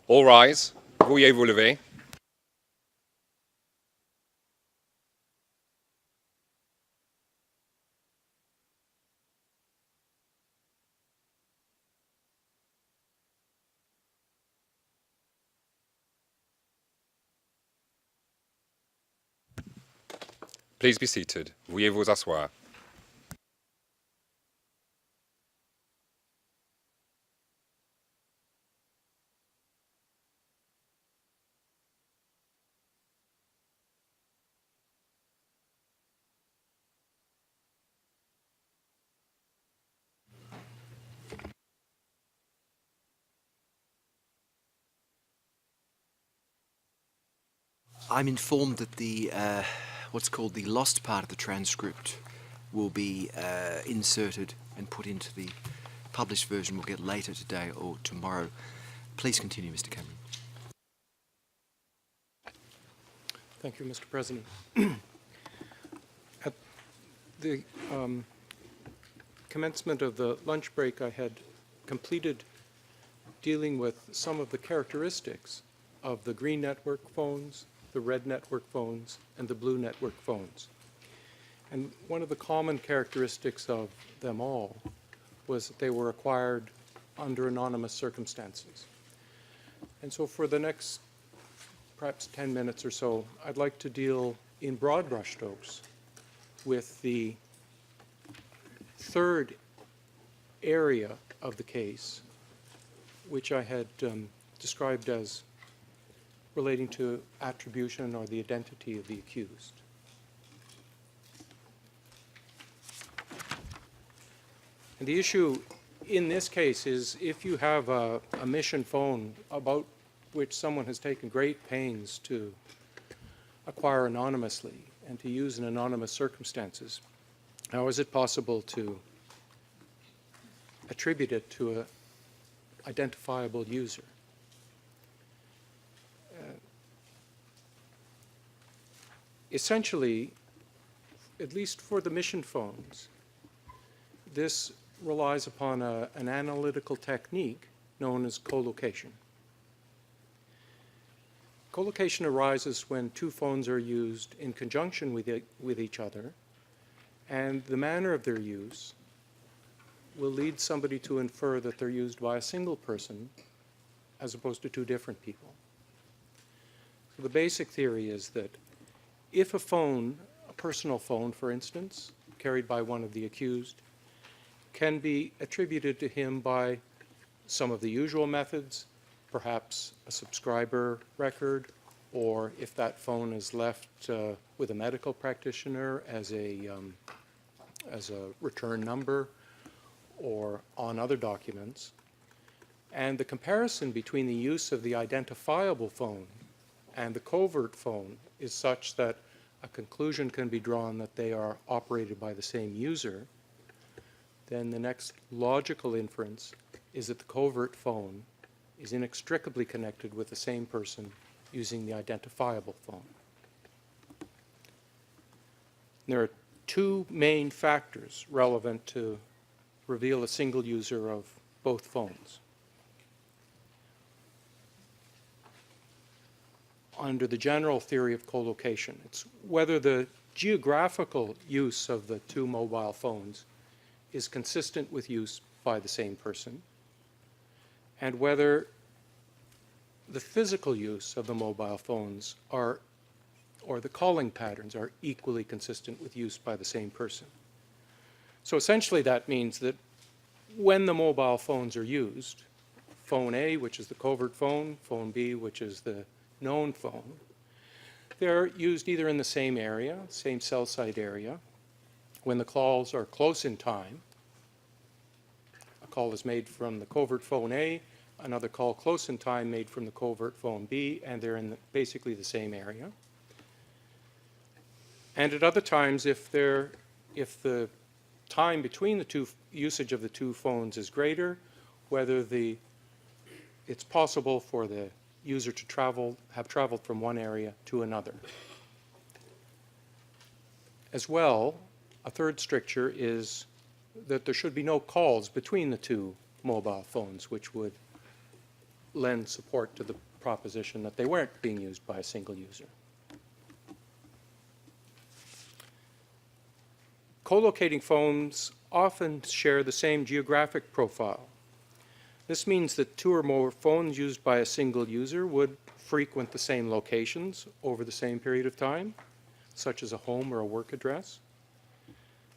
All rise. Veuillez vous lever. Please be seated. Veuillez vous asseoir. I'm informed that the what's called the lost part of the transcript will be inserted and put into the published version. We'll get later today or tomorrow. Please continue, Mr. Cameron. Thank you, Mr. President. At the commencement of the lunch break, I had completed dealing with some of the characteristics of the green network phones, the red network phones, and the blue network phones. And one of the common characteristics of them all was that they were acquired under anonymous circumstances. And so for the next perhaps 10 minutes or so, I'd like to deal in broad brushstrokes with the third area of the case, which I had described as relating to attribution or the identity of the accused. And the issue in this case is if you have a mission phone about which someone has taken great pains to acquire anonymously and to use in anonymous circumstances, how is it possible to attribute it to an identifiable user? Essentially, at least for the mission phones, this relies upon an analytical technique known as collocation. Collocation arises when two phones are used in conjunction with each other, and the manner of their use will lead somebody to infer that they're used by a single person as opposed to two different people. So the basic theory is that if a phone, a personal phone for instance, carried by one of the accused, can be attributed to him by some of the usual methods, perhaps a subscriber record, or if that phone is left with a medical practitioner as a return number or on other documents. And the comparison between the use of the identifiable phone and the covert phone is such that a conclusion can be drawn that they are operated by the same user, then the next logical inference is that the covert phone is inextricably connected with the same person using the identifiable phone. There are two main factors relevant to reveal a single user of both phones. Under the general theory of collocation, it's whether the geographical use of the two mobile phones is consistent with use by the same person, and whether the physical use of the mobile phones or the calling patterns are equally consistent with use by the same person. So essentially that means that when the mobile phones are used, phone A, which is the covert phone, phone B, which is the known phone, they're used either in the same area, same cell site area. When the calls are close in time, a call is made from the covert phone A, another call close in time made from the covert phone B, and they're in basically the same area. And at other times, if the time between the two usage of the two phones is greater, whether it's possible for the user to have traveled from one area to another. As well, a third stricture is that there should be no calls between the two mobile phones, which would lend support to the proposition that they weren't being used by a single user. Co-locating phones often share the same geographic profile. This means that two or more phones used by a single user would frequent the same locations over the same period of time, such as a home or a work address.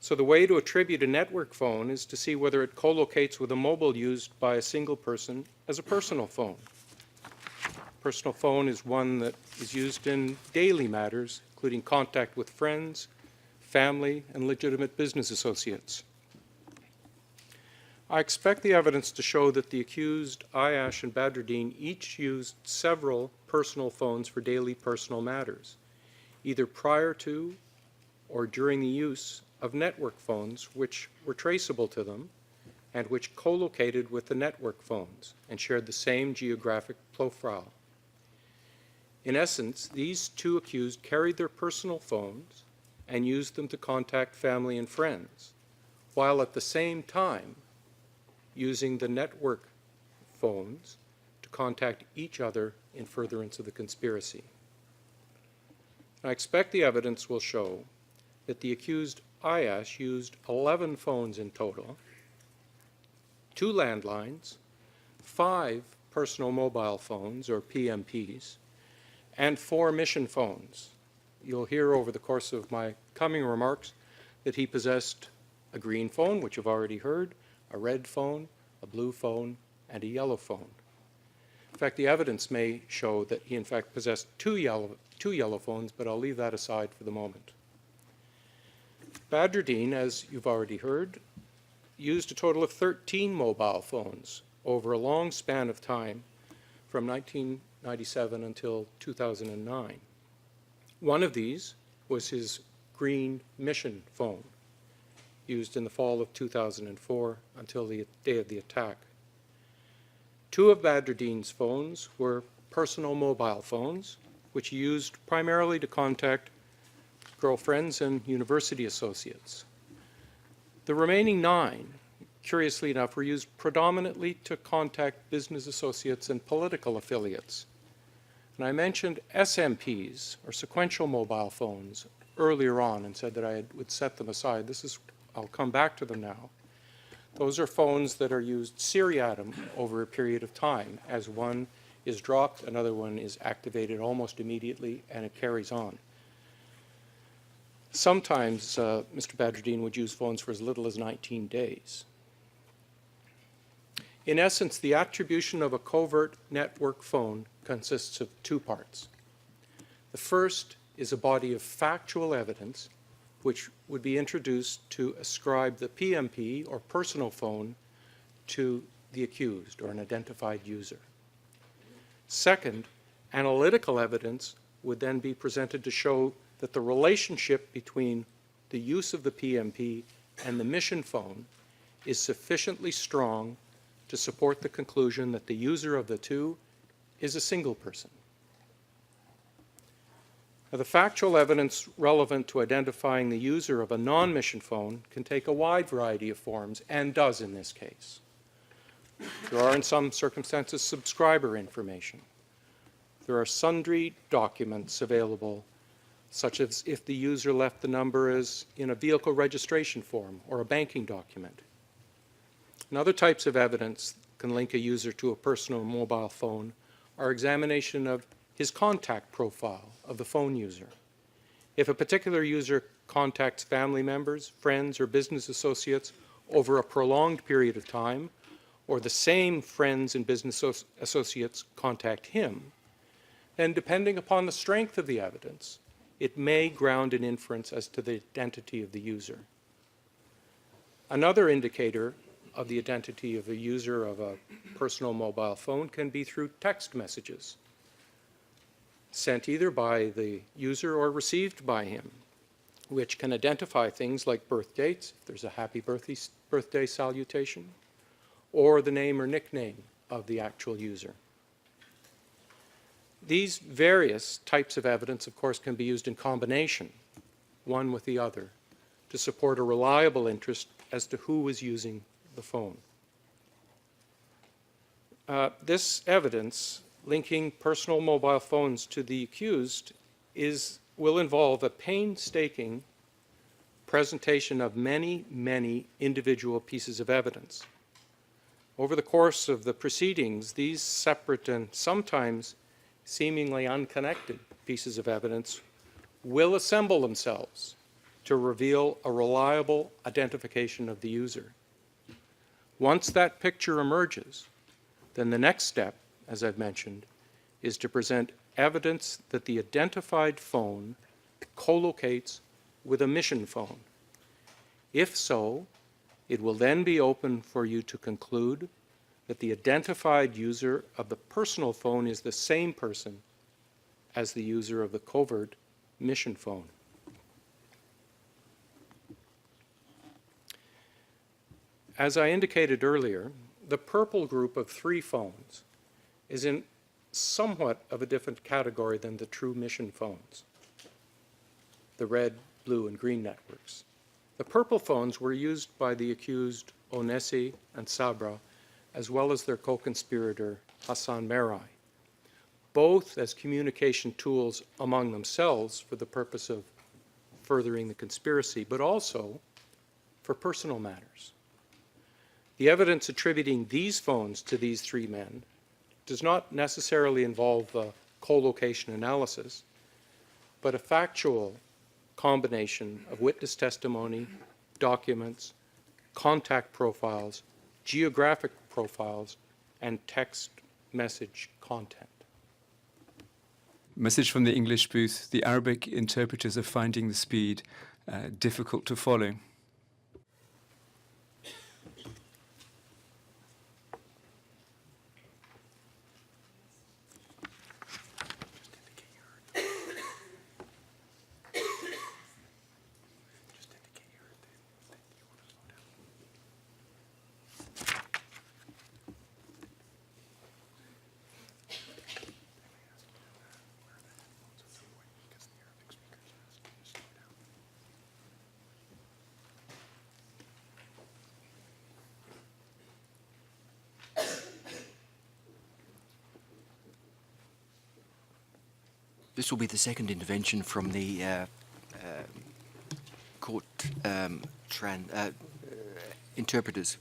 So the way to attribute a network phone is to see whether it co-locates with a mobile used by a single person as a personal phone. Personal phone is one that is used in daily matters, including contact with friends, family, and legitimate business associates. I expect the evidence to show that the accused Ayyash and Badruddin each used several personal phones for daily personal matters, either prior to or during the use of network phones which were traceable to them and which co-located with the network phones and shared the same geographic profile. In essence, these two accused carried their personal phones and used them to contact family and friends, while at the same time using the network phones to contact each other in furtherance of the conspiracy. I expect the evidence will show that the accused Ayyash used 11 phones in total, 2 landlines, 5 personal mobile phones, or PMPs, and 4 mission phones. You'll hear over the course of my coming remarks that he possessed a green phone, which you've already heard, a red phone, a blue phone, and a yellow phone. In fact, the evidence may show that he in fact possessed two yellow phones, but I'll leave that aside for the moment. Badruddin, as you've already heard, used a total of 13 mobile phones over a long span of time from 1997 until 2009. One of these was his green mission phone, used in the fall of 2004 until the day of the attack. 2 of Badruddin's phones were personal mobile phones, which he used primarily to contact girlfriends and university associates. The remaining 9, curiously enough, were used predominantly to contact business associates and political affiliates. And I mentioned SMPs, or sequential mobile phones, earlier on and said that I would set them aside. I'll come back to them now. Those are phones that are used seriatim over a period of time. As one is dropped, another one is activated almost immediately, and it carries on. Sometimes Mr. Badruddin would use phones for as little as 19 days. In essence, the attribution of a covert network phone consists of 2 parts. The first is a body of factual evidence which would be introduced to ascribe the PMP, or personal phone, to the accused, or an identified user. Second, analytical evidence would then be presented to show that the relationship between the use of the PMP and the mission phone is sufficiently strong to support the conclusion that the user of the two is a single person. Now, the factual evidence relevant to identifying the user of a non-mission phone can take a wide variety of forms, and does in this case. There are, in some circumstances, subscriber information. There are sundry documents available, such as if the user left the number as in a vehicle registration form or a banking document. And other types of evidence can link a user to a personal mobile phone are examination of his contact profile of the phone user. If a particular user contacts family members, friends, or business associates over a prolonged period of time, or the same friends and business associates contact him, then depending upon the strength of the evidence, it may ground an inference as to the identity of the user. Another indicator of the identity of a user of a personal mobile phone can be through text messages sent either by the user or received by him, which can identify things like birth dates, if there's a happy birthday salutation, or the name or nickname of the actual user. These various types of evidence, of course, can be used in combination, one with the other, to support a reliable interest as to who was using the phone. This evidence linking personal mobile phones to the accused will involve a painstaking presentation of many, many individual pieces of evidence. Over the course of the proceedings, these separate and sometimes seemingly unconnected pieces of evidence will assemble themselves to reveal a reliable identification of the user. Once that picture emerges, then the next step, as I've mentioned, is to present evidence that the identified phone collocates with a mission phone. If so, it will then be open for you to conclude that the identified user of the personal phone is the same person as the user of the covert mission phone. As I indicated earlier, the purple group of 3 phones is in somewhat of a different category than the true mission phones, the red, blue, and green networks. The purple phones were used by the accused Onesi and Sabra, as well as their co-conspirator Hassan Merai, both as communication tools among themselves for the purpose of furthering the conspiracy, but also for personal matters. The evidence attributing these phones to these 3 men does not necessarily involve a co-location analysis, but a factual combination of witness testimony, documents, contact profiles, geographic profiles, and text message content. Message from the English booth. The Arabic interpreters are finding the speed difficult to follow. This will be the second intervention from the court interpreters.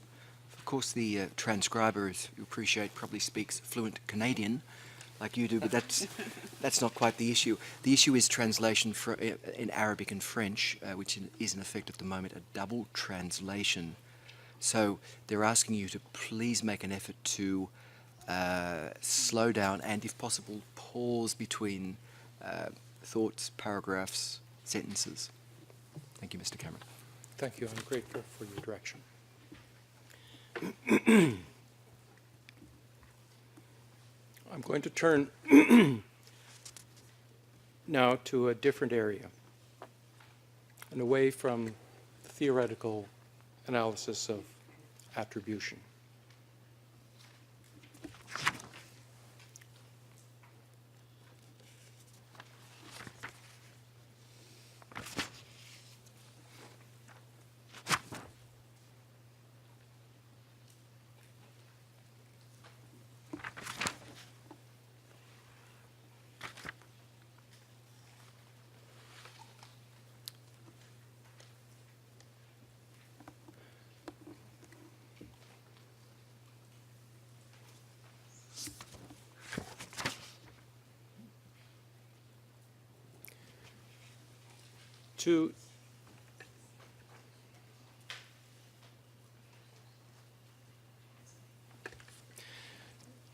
Of course, the transcriber, as you appreciate, probably speaks fluent Canadian, like you do, but that's not quite the issue. The issue is translation in Arabic and French, which is in effect at the moment a double translation. So they're asking you to please make an effort to slow down and, if possible, pause between thoughts, paragraphs, sentences. Thank you, Mr. Cameron. Thank you. I'm grateful for your direction. I'm going to turn now to a different area and away from the theoretical analysis of attribution.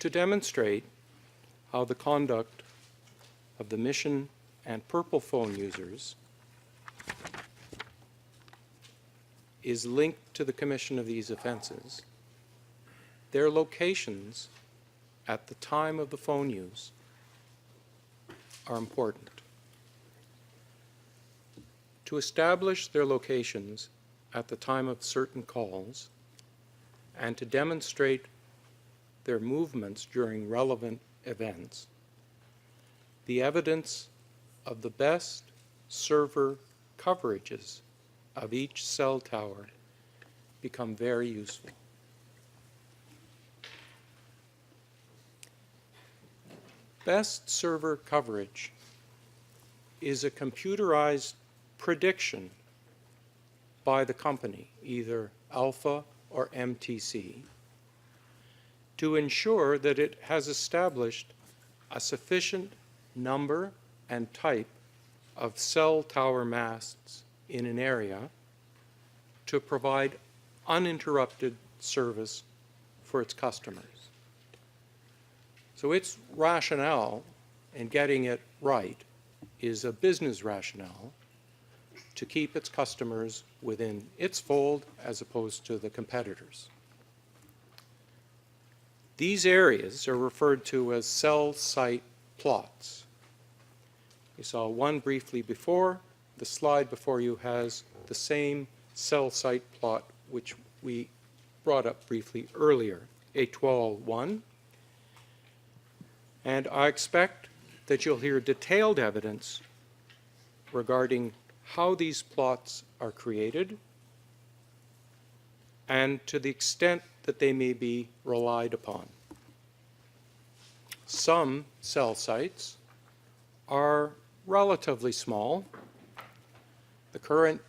To demonstrate how the conduct of the mission and purple phone users is linked to the commission of these offenses, their locations at the time of the phone use are important. To establish their locations at the time of certain calls and to demonstrate their movements during relevant events, the evidence of the best server coverages of each cell tower become very useful. Best server coverage is a computerized prediction by the company, either Alpha or MTC, to ensure that it has established a sufficient number and type of cell tower masts in an area to provide uninterrupted service for its customers. So its rationale in getting it right is a business rationale to keep its customers within its fold as opposed to the competitors. These areas are referred to as cell site plots. You saw one briefly before. The slide before you has the same cell site plot which we brought up briefly earlier, A12-1. And I expect that you'll hear detailed evidence regarding how these plots are created and to the extent that they may be relied upon. Some cell sites are relatively small. The current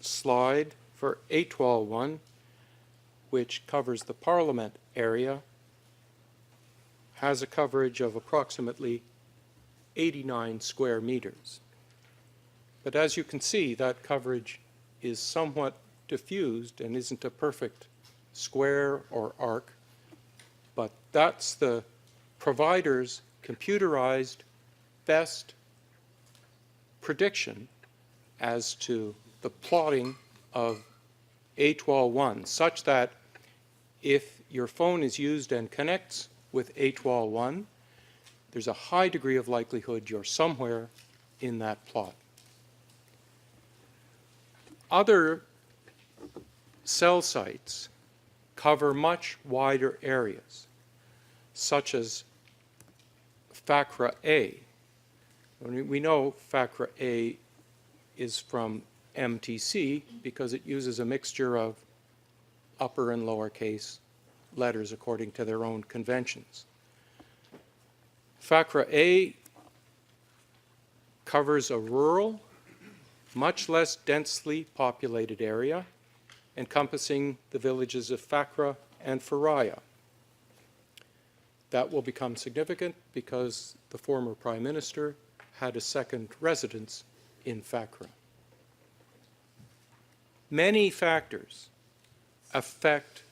slide for A12-1, which covers the Parliament area, has a coverage of approximately 89 square meters. But as you can see, that coverage is somewhat diffused and isn't a perfect square or arc, but that's the provider's computerized best prediction as to the plotting of A12-1, such that if your phone is used and connects with A12-1, there's a high degree of likelihood you're somewhere in that plot. Other cell sites cover much wider areas, such as FACRA A. We know FACRA A is from MTC because it uses a mixture of upper and lowercase letters according to their own conventions. FACRA A covers a rural, much less densely populated area encompassing the villages of FACRA and Faraya. That will become significant because the former Prime Minister had a second residence in FACRA. Many factors affect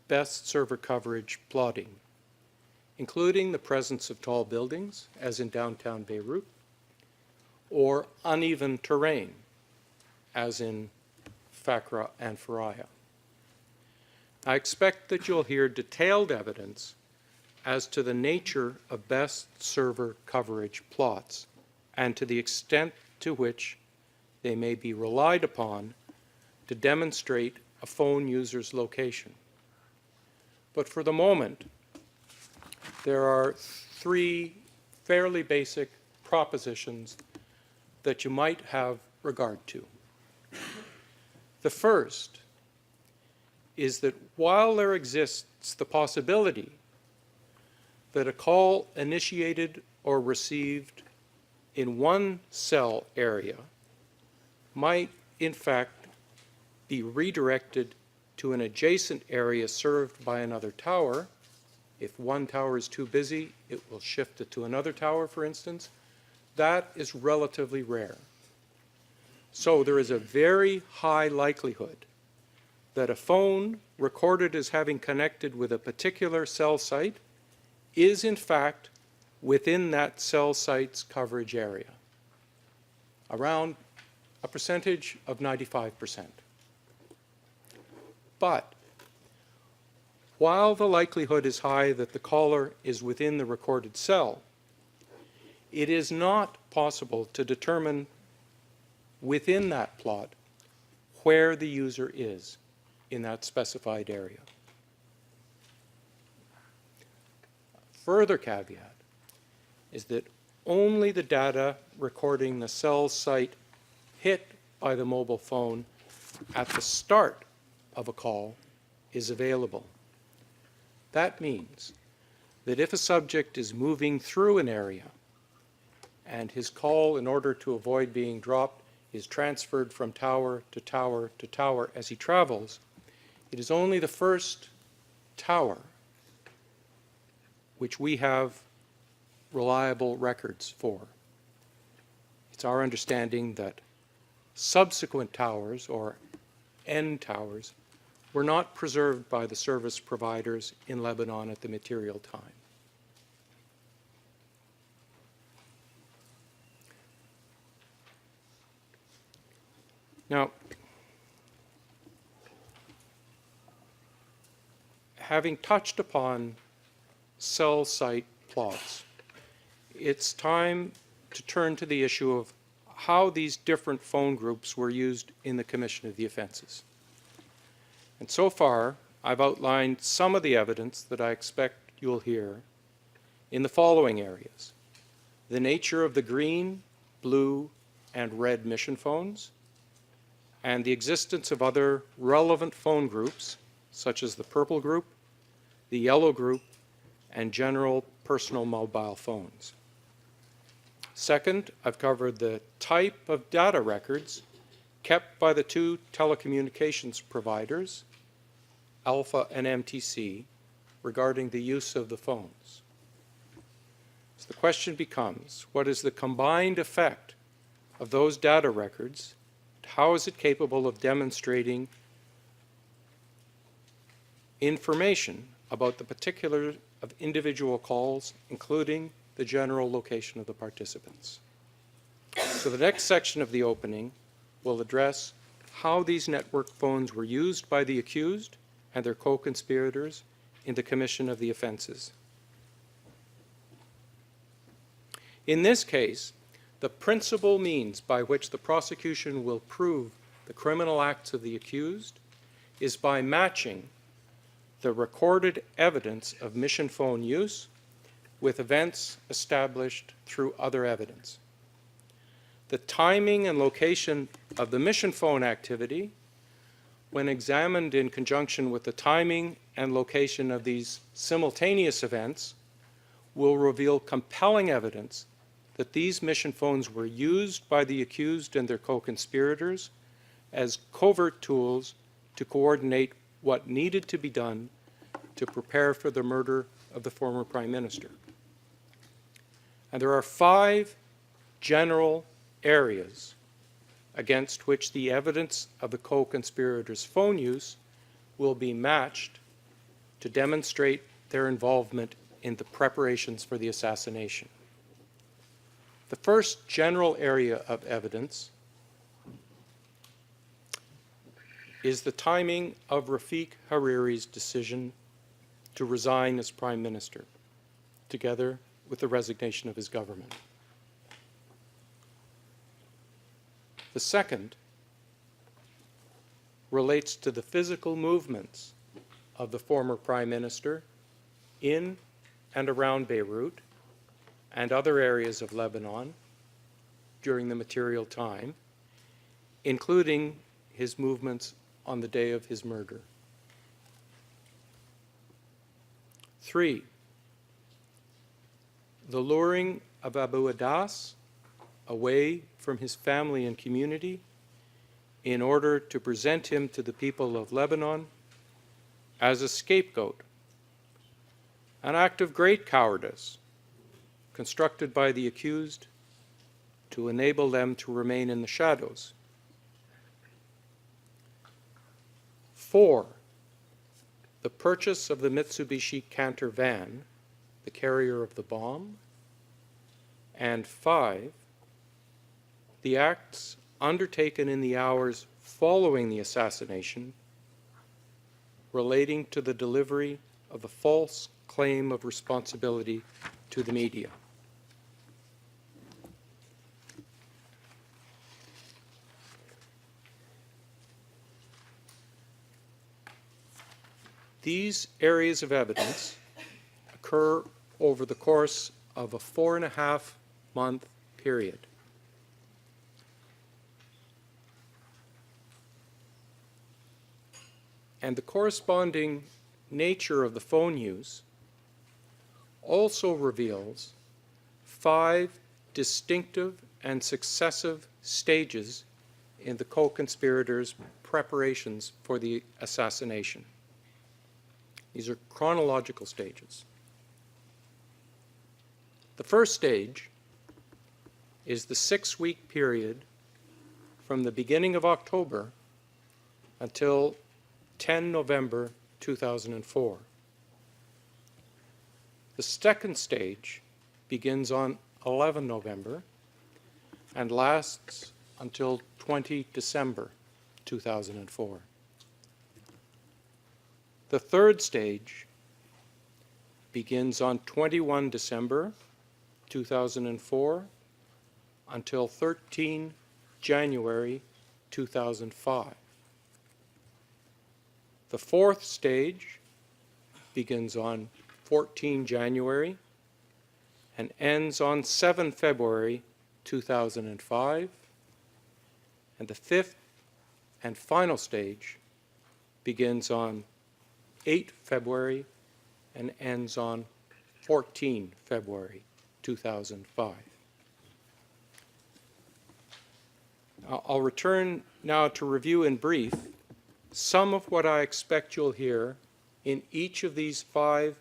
best server coverage plotting, including the presence of tall buildings, as in downtown Beirut, or uneven terrain, as in FACRA and Faraya. I expect that you'll hear detailed evidence as to the nature of best server coverage plots and to the extent to which they may be relied upon to demonstrate a phone user's location. But for the moment, there are three fairly basic propositions that you might have regard to. The first is that while there exists the possibility that a call initiated or received in one cell area might in fact be redirected to an adjacent area served by another tower. If one tower is too busy, it will shift it to another tower, for instance. That is relatively rare. So there is a very high likelihood that a phone recorded as having connected with a particular cell site is in fact within that cell site's coverage area, around a percentage of 95%. But while the likelihood is high that the caller is within the recorded cell, it is not possible to determine within that plot where the user is in that specified area. Further caveat is that only the data recording the cell site hit by the mobile phone at the start of a call is available. That means that if a subject is moving through an area and his call, in order to avoid being dropped, is transferred from tower to tower to tower as he travels, it is only the first tower which we have reliable records for. It's our understanding that subsequent towers, or end towers, were not preserved by the service providers in Lebanon at the material time. Now, having touched upon cell site plots, it's time to turn to the issue of how these different phone groups were used in the commission of the offenses. And so far, I've outlined some of the evidence that I expect you'll hear in the following areas: the nature of the green, blue, and red mission phones, and the existence of other relevant phone groups, such as the purple group, the yellow group, and general personal mobile phones. Second, I've covered the type of data records kept by the two telecommunications providers, Alpha and MTC, regarding the use of the phones. So the question becomes, what is the combined effect of those data records? How is it capable of demonstrating information about the particulars of individual calls, including the general location of the participants? So the next section of the opening will address how these network phones were used by the accused and their co-conspirators in the commission of the offenses. In this case, the principal means by which the prosecution will prove the criminal acts of the accused is by matching the recorded evidence of mission phone use with events established through other evidence. The timing and location of the mission phone activity, when examined in conjunction with the timing and location of these simultaneous events, will reveal compelling evidence that these mission phones were used by the accused and their co-conspirators as covert tools to coordinate what needed to be done to prepare for the murder of the former Prime Minister. And there are 5 general areas against which the evidence of the co-conspirators' phone use will be matched to demonstrate their involvement in the preparations for the assassination. The first general area of evidence is the timing of Rafiq Hariri's decision to resign as Prime Minister, together with the resignation of his government. The second relates to the physical movements of the former Prime Minister in and around Beirut and other areas of Lebanon during the material time, including his movements on the day of his murder. 3, the luring of Abu Adas away from his family and community in order to present him to the people of Lebanon as a scapegoat, an act of great cowardice constructed by the accused to enable them to remain in the shadows. 4, the purchase of the Mitsubishi Canter van, the carrier of the bomb. And 5, the acts undertaken in the hours following the assassination relating to the delivery of the false claim of responsibility to the media. These areas of evidence occur over the course of a 4.5-month period. And the corresponding nature of the phone use also reveals 5 distinctive and successive stages in the co-conspirators' preparations for the assassination. These are chronological stages. The first stage is the 6-week period from the beginning of October until 10 November 2004. The second stage begins on 11 November and lasts until 20 December 2004. The third stage begins on 21 December 2004 until 13 January 2005. The fourth stage begins on 14 January and ends on 7 February 2005. And the fifth and final stage begins on 8 February and ends on 14 February 2005. I'll return now to review in brief some of what I expect you'll hear in each of these 5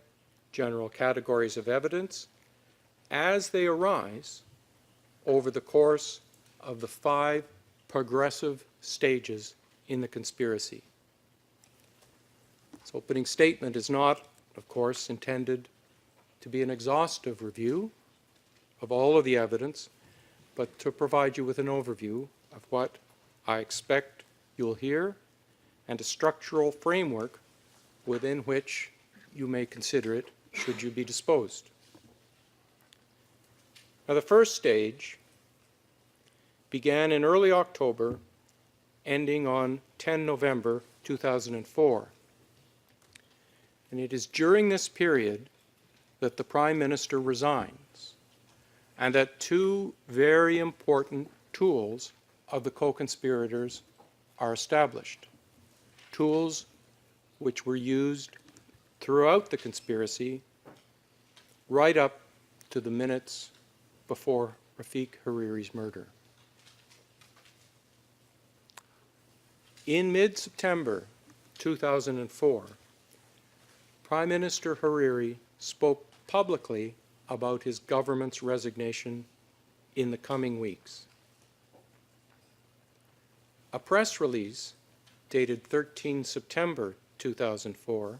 general categories of evidence as they arise over the course of the 5 progressive stages in the conspiracy. This opening statement is not, of course, intended to be an exhaustive review of all of the evidence, but to provide you with an overview of what I expect you'll hear and a structural framework within which you may consider it should you be disposed. Now, the first stage began in early October, ending on 10 November 2004. And it is during this period that the Prime Minister resigns and that 2 very important tools of the co-conspirators are established. Tools which were used throughout the conspiracy right up to the minutes before Rafiq Hariri's murder. In mid-September 2004, Prime Minister Hariri spoke publicly about his government's resignation in the coming weeks. A press release dated 13 September 2004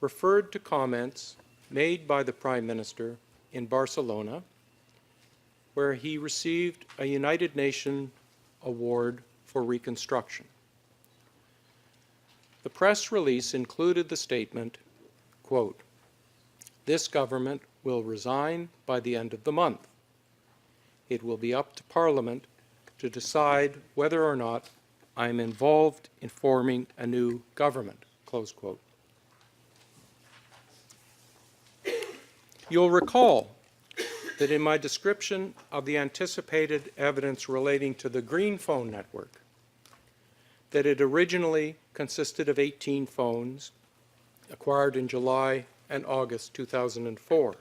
referred to comments made by the Prime Minister in Barcelona, where he received a United Nations Award for Reconstruction. The press release included the statement, quote, "This government will resign by the end of the month. It will be up to Parliament to decide whether or not I am involved in forming a new government," close quote. You'll recall that in my description of the anticipated evidence relating to the Green Phone network, that it originally consisted of 18 phones acquired in July and August 2004.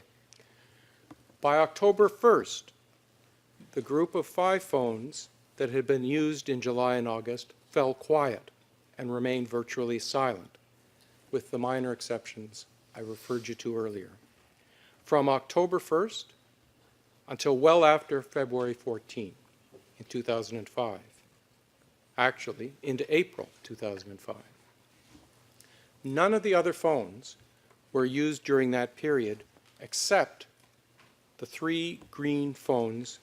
By October 1st, the group of 5 phones that had been used in July and August fell quiet and remained virtually silent, with the minor exceptions I referred you to earlier. From October 1st until well after February 14 in 2005, actually into April 2005. None of the other phones were used during that period except the 3 green phones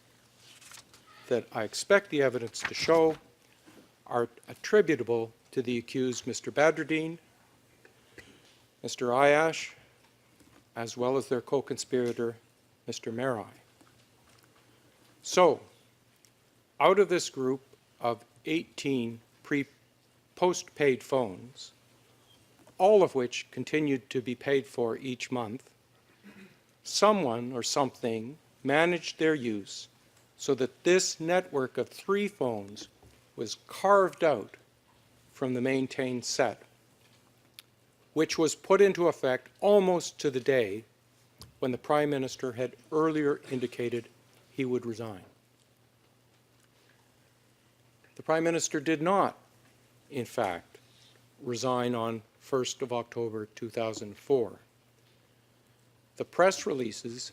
that I expect the evidence to show are attributable to the accused Mr. Badruddin, Mr. Ayyash, as well as their co-conspirator, Mr. Merai. So, out of this group of 18 post-paid phones, all of which continued to be paid for each month, someone or something managed their use so that this network of 3 phones was carved out from the maintained set. which was put into effect almost to the day when the Prime Minister had earlier indicated he would resign. The Prime Minister did not, in fact, resign on 1st of October 2004. The press releases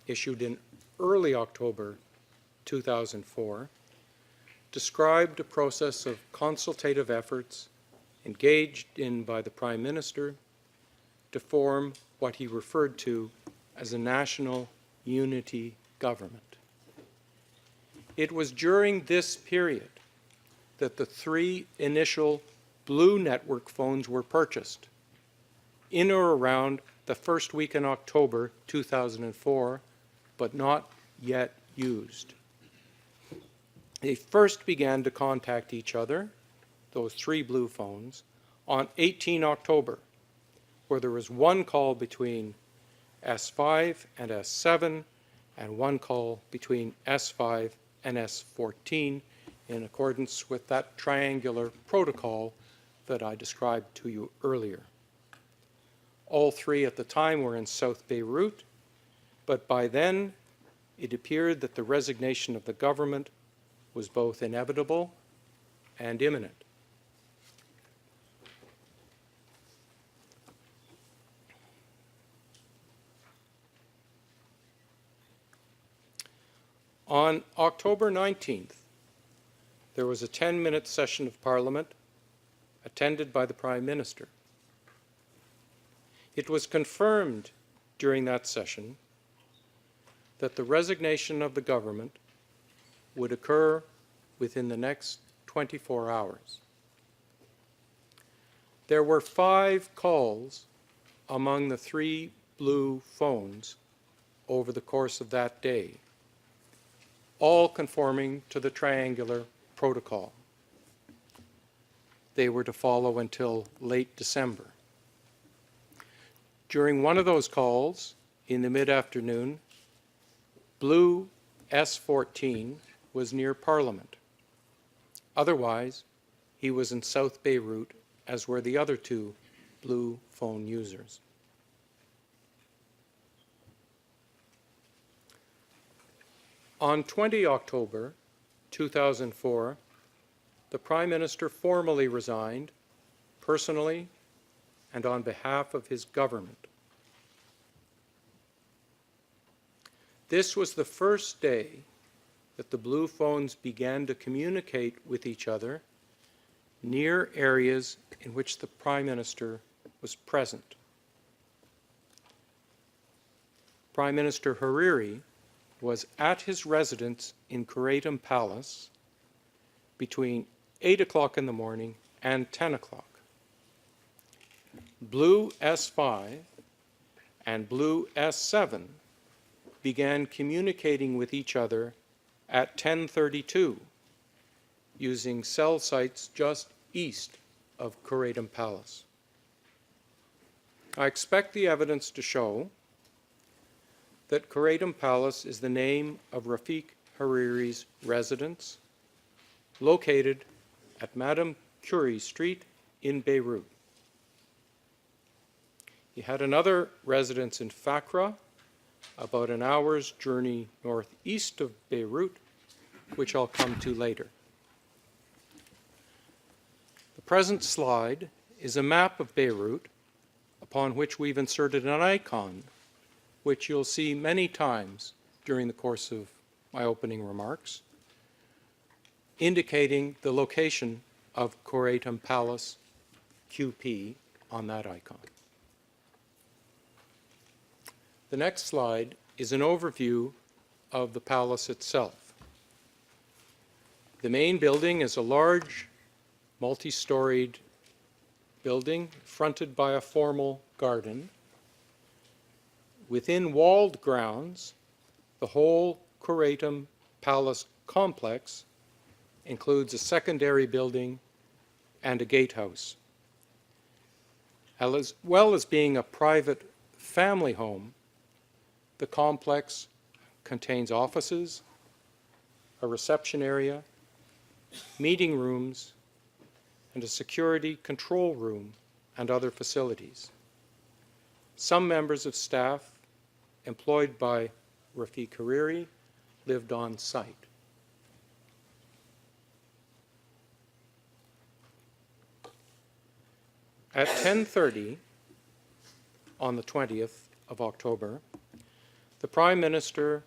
issued in early October 2004 described a process of consultative efforts engaged in by the Prime Minister to form what he referred to as a national unity government. It was during this period that the 3 initial Blue network phones were purchased, in or around the first week in October 2004, but not yet used. They first began to contact each other, those 3 Blue phones, on 18 October, where there was 1 call between S5 and S7 and 1 call between S5 and S14 in accordance with that triangular protocol that I described to you earlier. All 3 at the time were in South Beirut, but by then it appeared that the resignation of the government was both inevitable and imminent. On October 19th, there was a 10-minute session of Parliament attended by the Prime Minister. It was confirmed during that session that the resignation of the government would occur within the next 24 hours. There were 5 calls among the 3 Blue phones over the course of that day, all conforming to the triangular protocol. They were to follow until late December. During one of those calls, in the mid-afternoon, Blue S14 was near Parliament. Otherwise, he was in South Beirut, as were the other 2 Blue phone users. On 20 October 2004, the Prime Minister formally resigned, personally and on behalf of his government. This was the first day that the Blue phones began to communicate with each other near areas in which the Prime Minister was present. Prime Minister Hariri was at his residence in Kuratum Palace between 8 o'clock in the morning and 10 o'clock. Blue S5 and Blue S7 began communicating with each other at 10:32 using cell sites just east of Kuratum Palace. I expect the evidence to show that Kuratum Palace is the name of Rafiq Hariri's residence, located at Madame Curie Street in Beirut. He had another residence in Fakra, about an hour's journey northeast of Beirut, which I'll come to later. The present slide is a map of Beirut upon which we've inserted an icon, which you'll see many times during the course of my opening remarks, indicating the location of Kuratum Palace QP on that icon. The next slide is an overview of the palace itself. The main building is a large, multi-storied building fronted by a formal garden. Within walled grounds, the whole Kuratum Palace complex includes a secondary building and a gatehouse. As well as being a private family home, the complex contains offices, a reception area, meeting rooms, and a security control room and other facilities. Some members of staff employed by Rafiq Hariri lived on site. At 10:30 on the 20th of October, the Prime Minister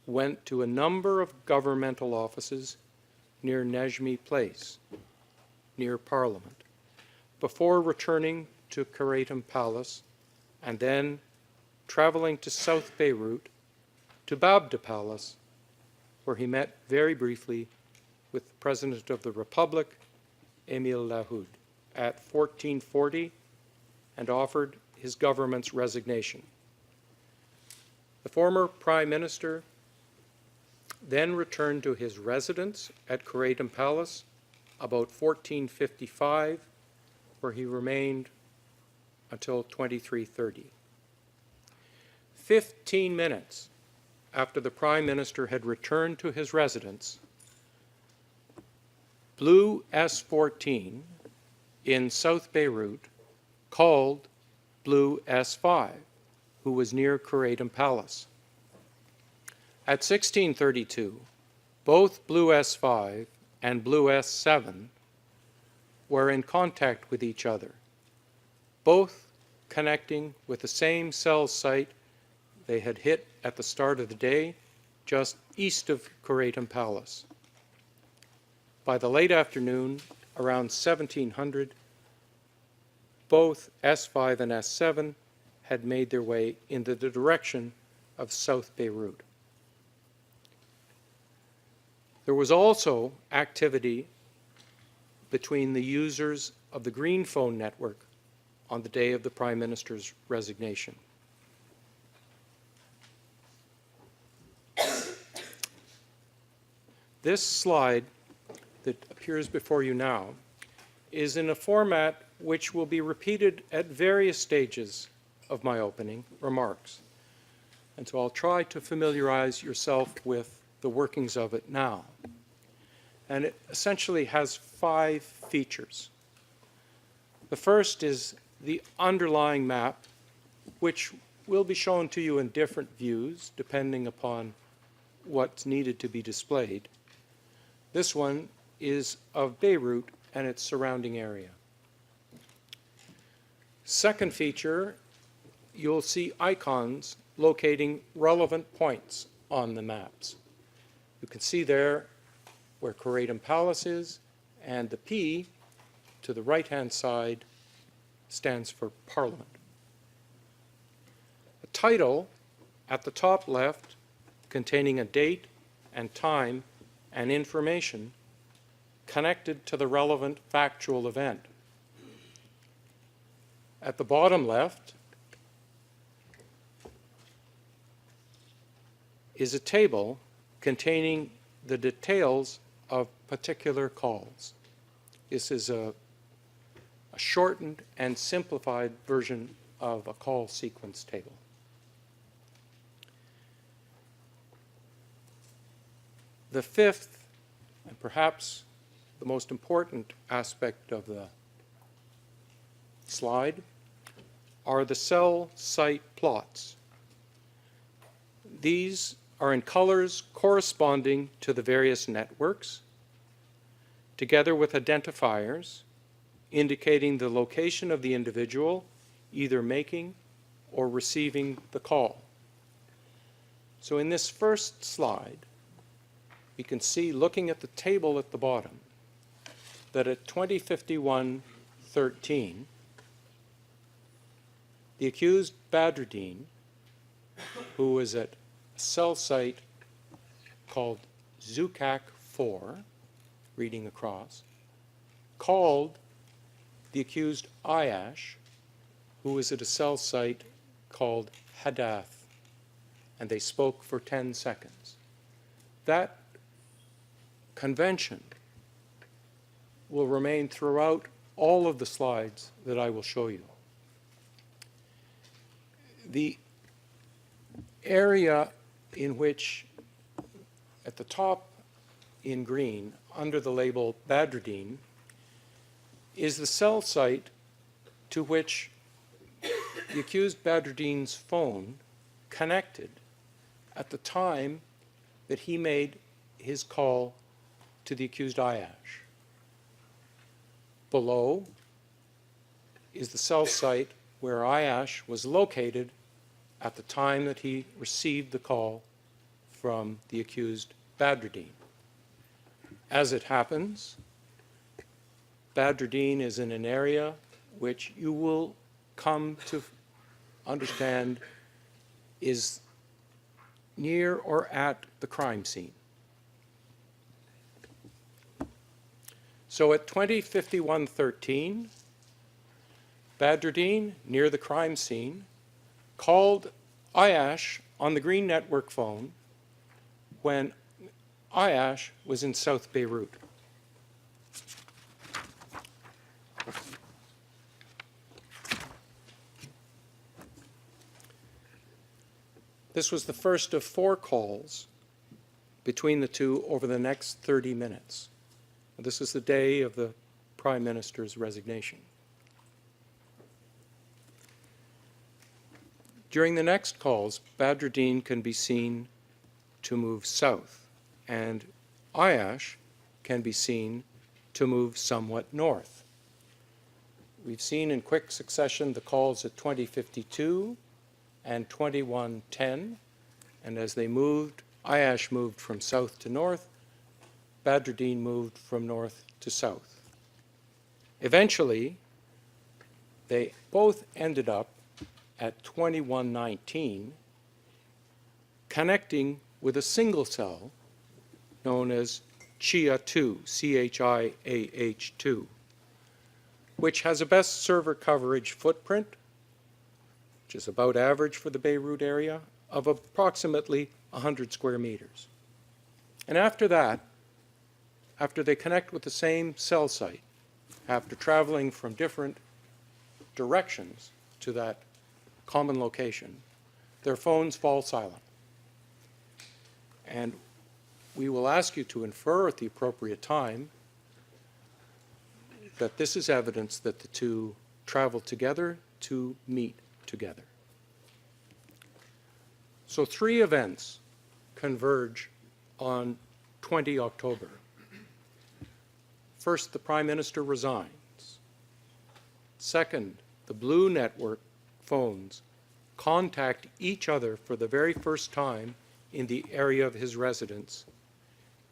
went to a number of governmental offices near Nejmi Place, near Parliament, before returning to Karatum Palace and then traveling to South Beirut to Babda Palace, where he met very briefly with the President of the Republic, Emil Lahoud, at 1440 and offered his government's resignation. The former Prime Minister then returned to his residence at Karatum Palace about 1455, where he remained until 2330. 15 minutes after the Prime Minister had returned to his residence, Blue S-14 in South Beirut called Blue S-5, who was near Karatum Palace. At 1632, both Blue S-5 and Blue S-7 were in contact with each other, both connecting with the same cell site they had hit at the start of the day, just east of Karatum Palace. By the late afternoon, around 1700, both S-5 and S-7 had made their way into the direction of South Beirut. There was also activity between the users of the green phone network on the day of the Prime Minister's resignation. This slide that appears before you now is in a format which will be repeated at various stages of my opening remarks. And so I'll try to familiarize yourself with the workings of it now. And it essentially has 5 features. The first is the underlying map, which will be shown to you in different views depending upon what's needed to be displayed. This one is of Beirut and its surrounding area. Second feature, you'll see icons locating relevant points on the maps. You can see there where Karatum Palace is, and the P to the right-hand side stands for Parliament. A title at the top left containing a date and time and information connected to the relevant factual event. At the bottom left is a table containing the details of particular calls. This is a shortened and simplified version of a call sequence table. The fifth, and perhaps the most important aspect of the slide, are the cell site plots. These are in colors corresponding to the various networks, together with identifiers indicating the location of the individual either making or receiving the call. So in this first slide, you can see, looking at the table at the bottom, that at 2051-13, the accused Badruddin, who was at a cell site called Zukak 4, reading across, called the accused Ayyash, who was at a cell site called Hadath, and they spoke for 10 seconds. That convention will remain throughout all of the slides that I will show you. The area in which, at the top in green, under the label Badruddin, is the cell site to which the accused Badruddin's phone connected at the time that he made his call to the accused Ayyash. Below is the cell site where Ayyash was located at the time that he received the call from the accused Badruddin. As it happens, Badruddin is in an area which you will come to understand is near or at the crime scene. So at 20:51:13, Badruddin, near the crime scene, called Ayyash on the Green Network phone when Ayyash was in South Beirut. This was the first of 4 calls between the two over the next 30 minutes. This is the day of the Prime Minister's resignation. During the next calls, Badruddin can be seen to move south, and Ayyash can be seen to move somewhat north. We've seen in quick succession the calls at 20:52 and 21:10, and as they moved, Ayyash moved from south to north, Badruddin moved from north to south. Eventually, they both ended up at 21:19, connecting with a single cell known as CHIA-2, CHIAH2, which has a best server coverage footprint, which is about average for the Beirut area, of approximately 100 square meters. And after that, after they connect with the same cell site, after traveling from different directions to that common location, their phones fall silent. And we will ask you to infer at the appropriate time that this is evidence that the two traveled together to meet together. So 3 events converge on 20 October. First, the Prime Minister resigns. Second, the Blue Network phones contact each other for the very first time in the area of his residence.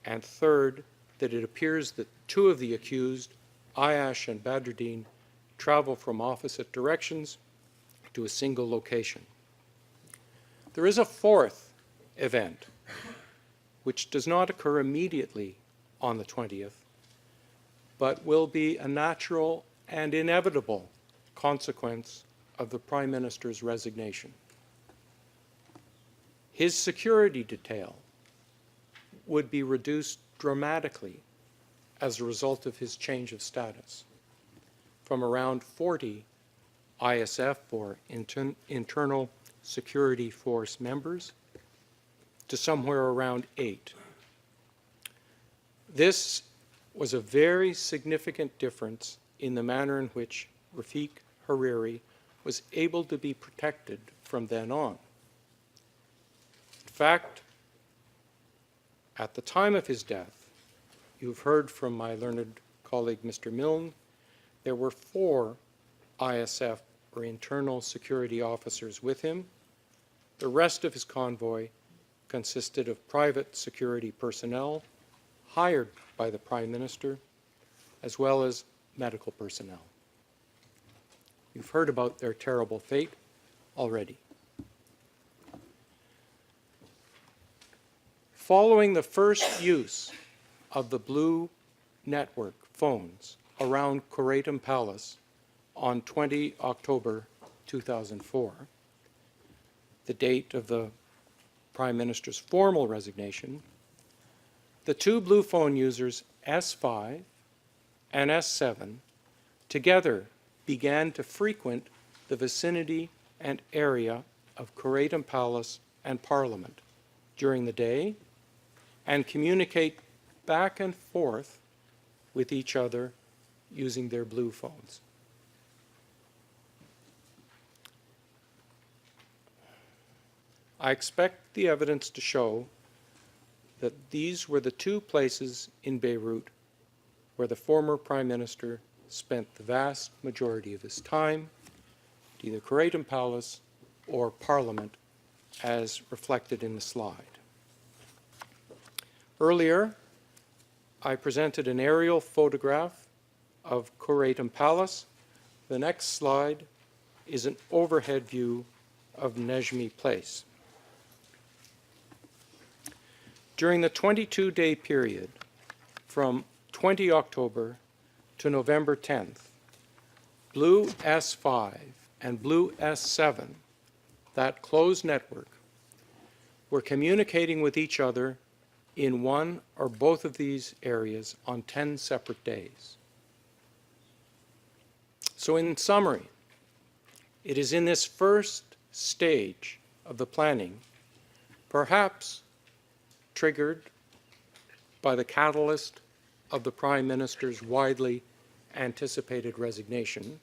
And third, that it appears that 2 of the accused, Ayyash and Badruddin, travel from opposite directions to a single location. There is a 4th event, which does not occur immediately on the 20th, but will be a natural and inevitable consequence of the Prime Minister's resignation. His security detail would be reduced dramatically as a result of his change of status, from around 40 ISF, or Internal Security Force members, to somewhere around 8. This was a very significant difference in the manner in which Rafiq Hariri was able to be protected from then on. In fact, at the time of his death, you've heard from my learned colleague, Mr. Milne, there were 4 ISF, or internal security officers, with him. The rest of his convoy consisted of private security personnel hired by the Prime Minister, as well as medical personnel. You've heard about their terrible fate already. Following the first use of the Blue Network phones around Kuraitum Palace on 20 October 2004, the date of the Prime Minister's formal resignation, the 2 Blue phone users, S5 and S7, together began to frequent the vicinity and area of Kuraitum Palace and Parliament during the day and communicate back and forth with each other using their Blue phones. I expect the evidence to show that these were the two places in Beirut where the former Prime Minister spent the vast majority of his time, either Khuratum Palace or Parliament, as reflected in the slide. Earlier, I presented an aerial photograph of Khuratum Palace. The next slide is an overhead view of Nejmi Place. During the 22-day period from 20 October to November 10th, Blue S5 and Blue S7, that closed network, were communicating with each other in one or both of these areas on 10 separate days. So in summary, it is in this first stage of the planning, perhaps triggered by the catalyst of the Prime Minister's widely anticipated resignation,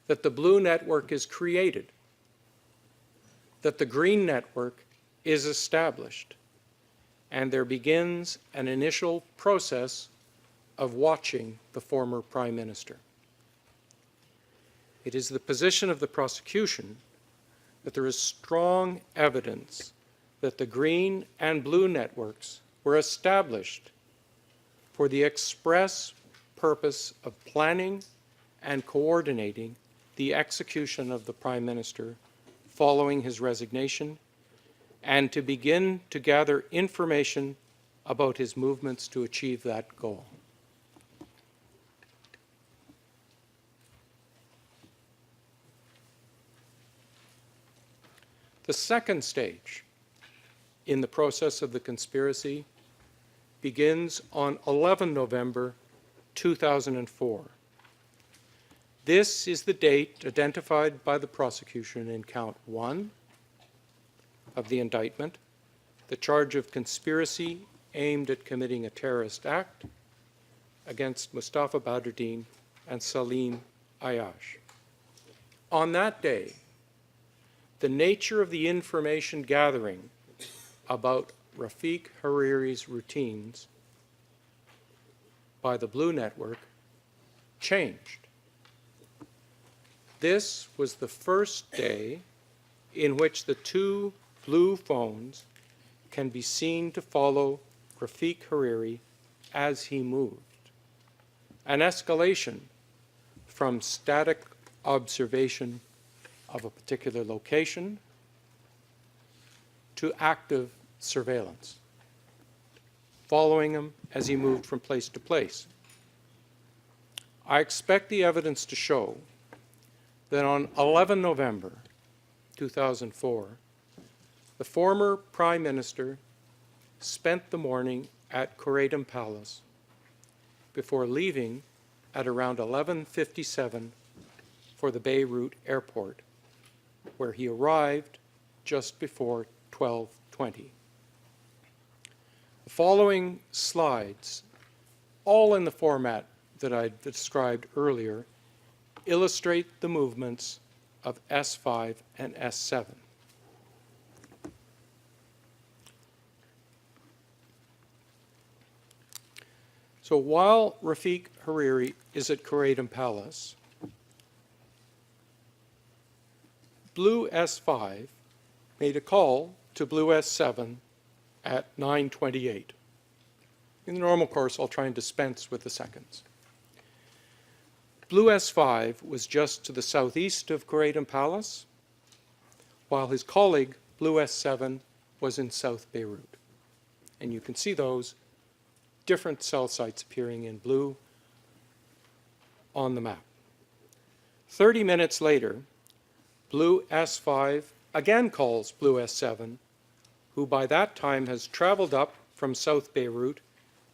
that the blue network is created, that the green network is established, and there begins an initial process of watching the former Prime Minister. It is the position of the prosecution that there is strong evidence that the green and blue networks were established for the express purpose of planning and coordinating the execution of the Prime Minister following his resignation, and to begin to gather information about his movements to achieve that goal. The second stage in the process of the conspiracy begins on 11 November 2004. This is the date identified by the prosecution in count 1 of the indictment, the charge of conspiracy aimed at committing a terrorist act against Mustafa Badruddin and Salim Ayyash. On that day, the nature of the information gathering about Rafiq Hariri's routines by the Blue Network changed. This was the first day in which the two blue phones can be seen to follow Rafiq Hariri as he moved. An escalation from static observation of a particular location to active surveillance, following him as he moved from place to place. I expect the evidence to show that on 11 November 2004, the former Prime Minister spent the morning at Khuratum Palace before leaving at around 11:57 for the Beirut airport, where he arrived just before 12:20. The following slides, all in the format that I described earlier, illustrate the movements of S5 and S7. So while Rafiq Hariri is at Khuratum Palace, Blue S5 made a call to Blue S7 at 9:28. In the normal course, I'll try and dispense with the seconds. Blue S5 was just to the southeast of Khuratum Palace, while his colleague, Blue S7, was in South Beirut. And you can see those different cell sites appearing in blue on the map. 30 minutes later, Blue S5 again calls Blue S7, who by that time has traveled up from South Beirut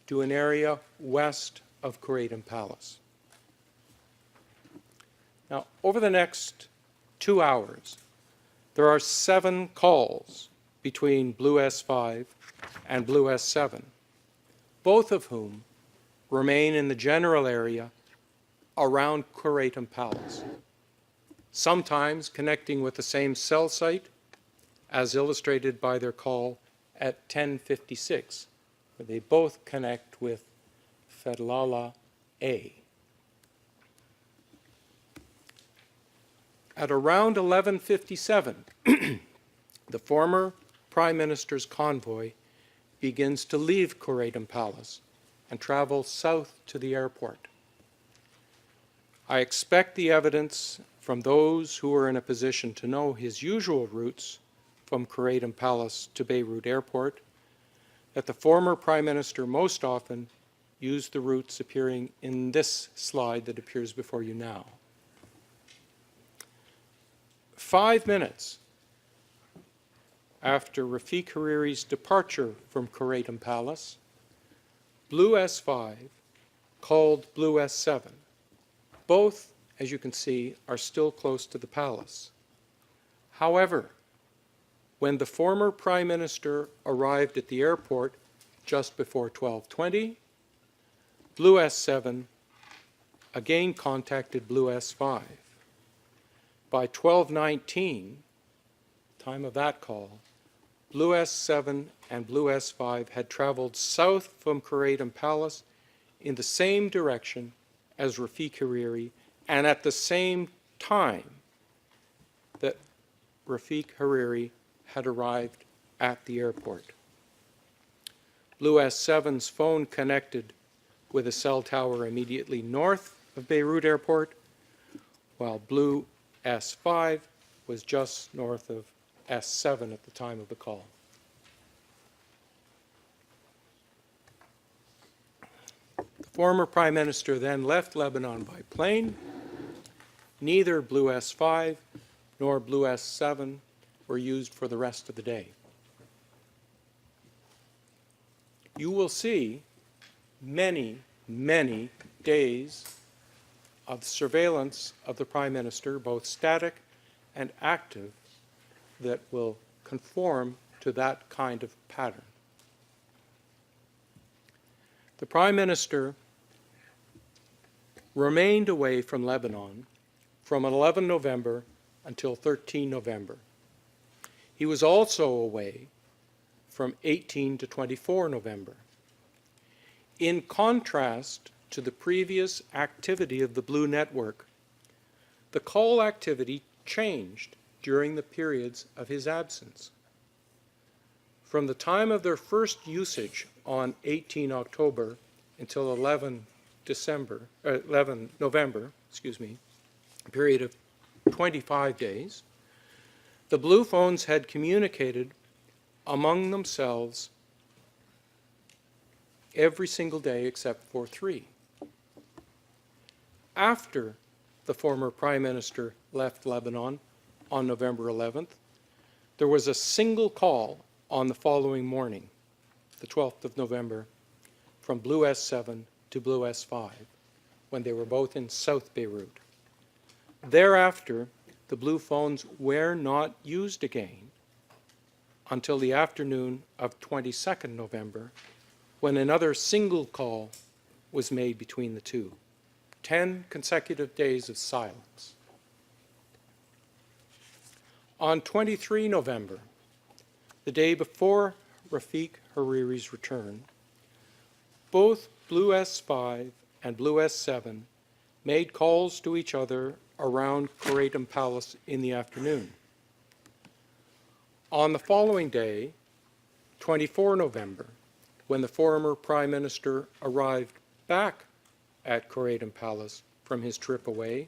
to an area west of Khuratum Palace. Now, over the next 2 hours, there are 7 calls between Blue S5 and Blue S7, both of whom remain in the general area around Khuratum Palace, sometimes connecting with the same cell site as illustrated by their call at 10:56, where they both connect with Fedlala A. At around 11:57, the former Prime Minister's convoy begins to leave Koredim Palace and travel south to the airport. I expect the evidence from those who are in a position to know his usual routes from Koredim Palace to Beirut Airport that the former Prime Minister most often used the routes appearing in this slide that appears before you now. 5 minutes after Rafiq Hariri's departure from Koredim Palace, Blue S5 called Blue S7. Both, as you can see, are still close to the palace. However, when the former Prime Minister arrived at the airport just before 12:20, Blue S7 again contacted Blue S5. By 12:19, time of that call, Blue S7 and Blue S5 had traveled south from Koredim Palace in the same direction as Rafiq Hariri, and at the same time that Rafiq Hariri had arrived at the airport. Blue S7's phone connected with a cell tower immediately north of Beirut Airport, while Blue S5 was just north of S7 at the time of the call. The former Prime Minister then left Lebanon by plane. Neither Blue S5 nor Blue S7 were used for the rest of the day. You will see many, many days of surveillance of the Prime Minister, both static and active, that will conform to that kind of pattern. The Prime Minister remained away from Lebanon from 11 November until 13 November. He was also away from 18 to 24 November. In contrast to the previous activity of the Blue Network, the call activity changed during the periods of his absence. From the time of their first usage on 18 October until 11 November, a period of 25 days, the Blue phones had communicated among themselves every single day except for 3. After the former Prime Minister left Lebanon on November 11th, there was a single call on the following morning, the 12th of November, from Blue S7 to Blue S5, when they were both in South Beirut. Thereafter, the Blue phones were not used again until the afternoon of 22nd November, when another single call was made between the two. 10 consecutive days of silence. On 23 November, the day before Rafiq Hariri's return, both Blue S5 and Blue S7 made calls to each other around Koredim Palace in the afternoon. On the following day, 24 November, when the former Prime Minister arrived back at Koredim Palace from his trip away,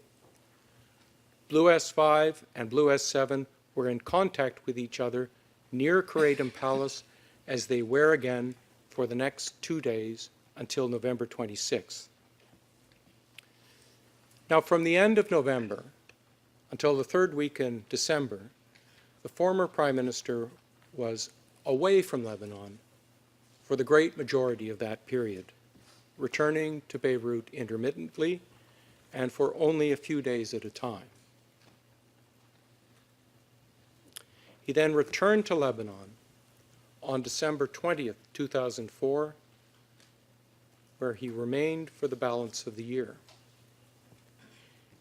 Blue S5 and Blue S7 were in contact with each other near Koredim Palace, as they were again for the next 2 days until November 26th. Now, from the end of November until the third week in December, the former Prime Minister was away from Lebanon for the great majority of that period, returning to Beirut intermittently and for only a few days at a time. He then returned to Lebanon on December 20th, 2004, where he remained for the balance of the year.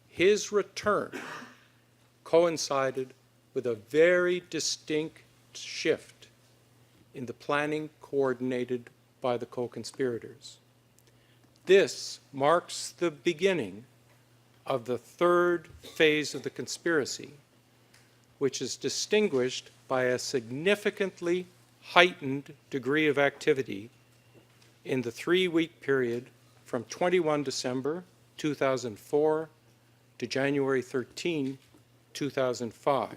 His return coincided with a very distinct shift in the planning coordinated by the co-conspirators. This marks the beginning of the third phase of the conspiracy, which is distinguished by a significantly heightened degree of activity in the 3-week period from 21 December 2004 to January 13, 2005.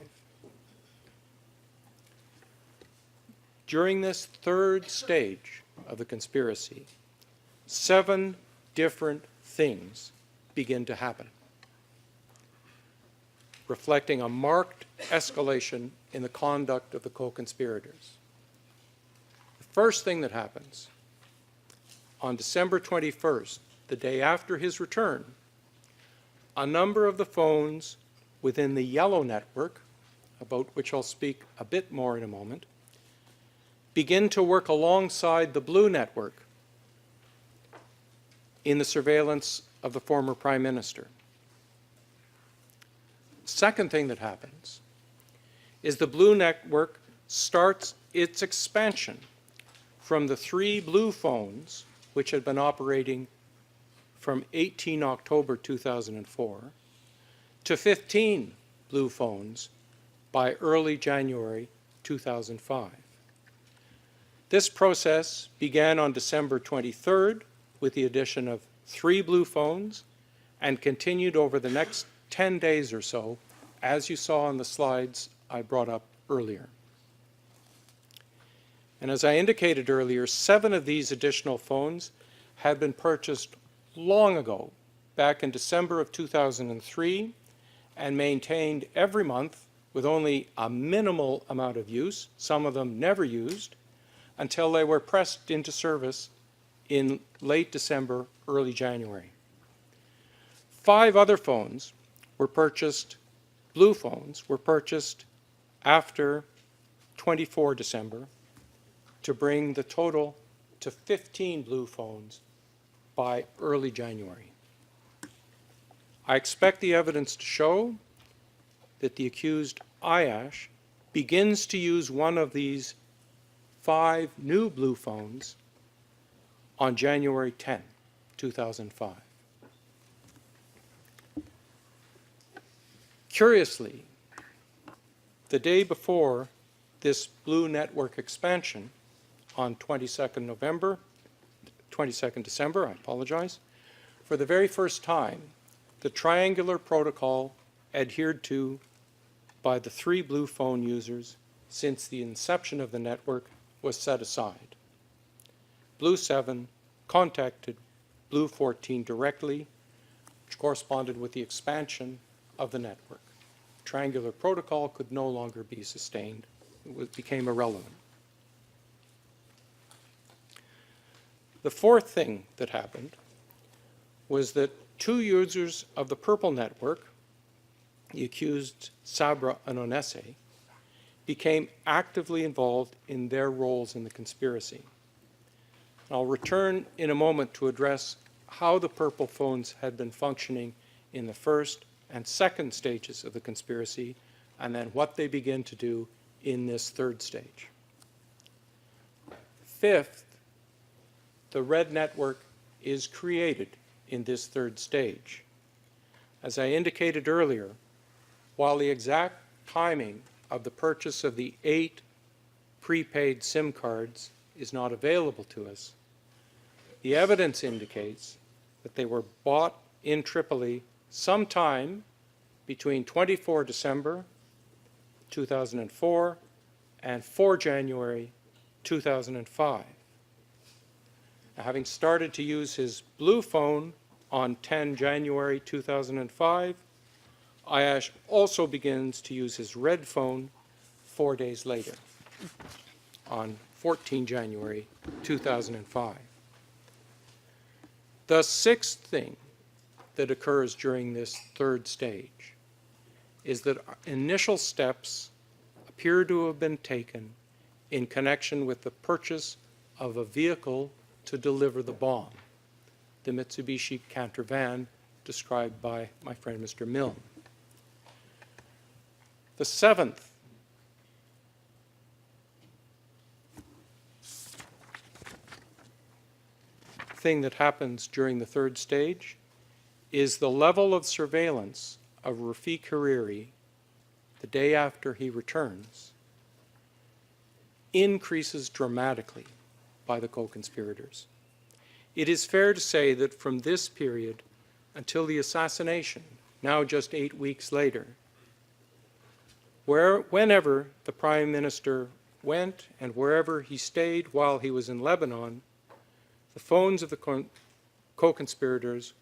During this third stage of the conspiracy, 7 different things begin to happen, reflecting a marked escalation in the conduct of the co-conspirators. The first thing that happens, on December 21st, the day after his return, a number of the phones within the yellow network, about which I'll speak a bit more in a moment, begin to work alongside the blue network in the surveillance of the former Prime Minister. Second thing that happens is the blue network starts its expansion from the 3 blue phones, which had been operating from 18 October 2004, to 15 blue phones by early January 2005. This process began on December 23rd with the addition of 3 blue phones and continued over the next 10 days or so, as you saw on the slides I brought up earlier. And as I indicated earlier, 7 of these additional phones had been purchased long ago, back in December of 2003, and maintained every month with only a minimal amount of use, some of them never used, until they were pressed into service in late December, early January. 5 other phones were purchased, blue phones were purchased after 24 December to bring the total to 15 blue phones by early January. I expect the evidence to show that the accused Ayyash begins to use one of these 5 new blue phones on January 10, 2005. Curiously, the day before this blue network expansion, on 22nd December, for the very first time, the triangular protocol adhered to by the 3 blue phone users since the inception of the network was set aside. Blue 7 contacted Blue 14 directly, which corresponded with the expansion of the network. Triangular protocol could no longer be sustained. It became irrelevant. The fourth thing that happened was that 2 users of the purple network, the accused Sabra and Onese, became actively involved in their roles in the conspiracy. I'll return in a moment to address how the purple phones had been functioning in the first and second stages of the conspiracy, and then what they begin to do in this third stage. Fifth, the red network is created in this third stage. As I indicated earlier, while the exact timing of the purchase of the 8 prepaid SIM cards is not available to us, the evidence indicates that they were bought in Tripoli sometime between 24 December 2004 and 4 January 2005. Now, having started to use his blue phone on 10 January 2005, Ayyash also begins to use his red phone 4 days later, on 14 January 2005. The sixth thing that occurs during this third stage is that initial steps appear to have been taken in connection with the purchase of a vehicle to deliver the bomb, the Mitsubishi Canter van described by my friend Mr. Milne. The seventh thing that happens during the third stage is the level of surveillance of Rafiq Hariri the day after he returns increases dramatically by the co-conspirators. It is fair to say that from this period until the assassination, now just 8 weeks later, whenever the Prime Minister went and wherever he stayed while he was in Lebanon, the phones of the co-conspirators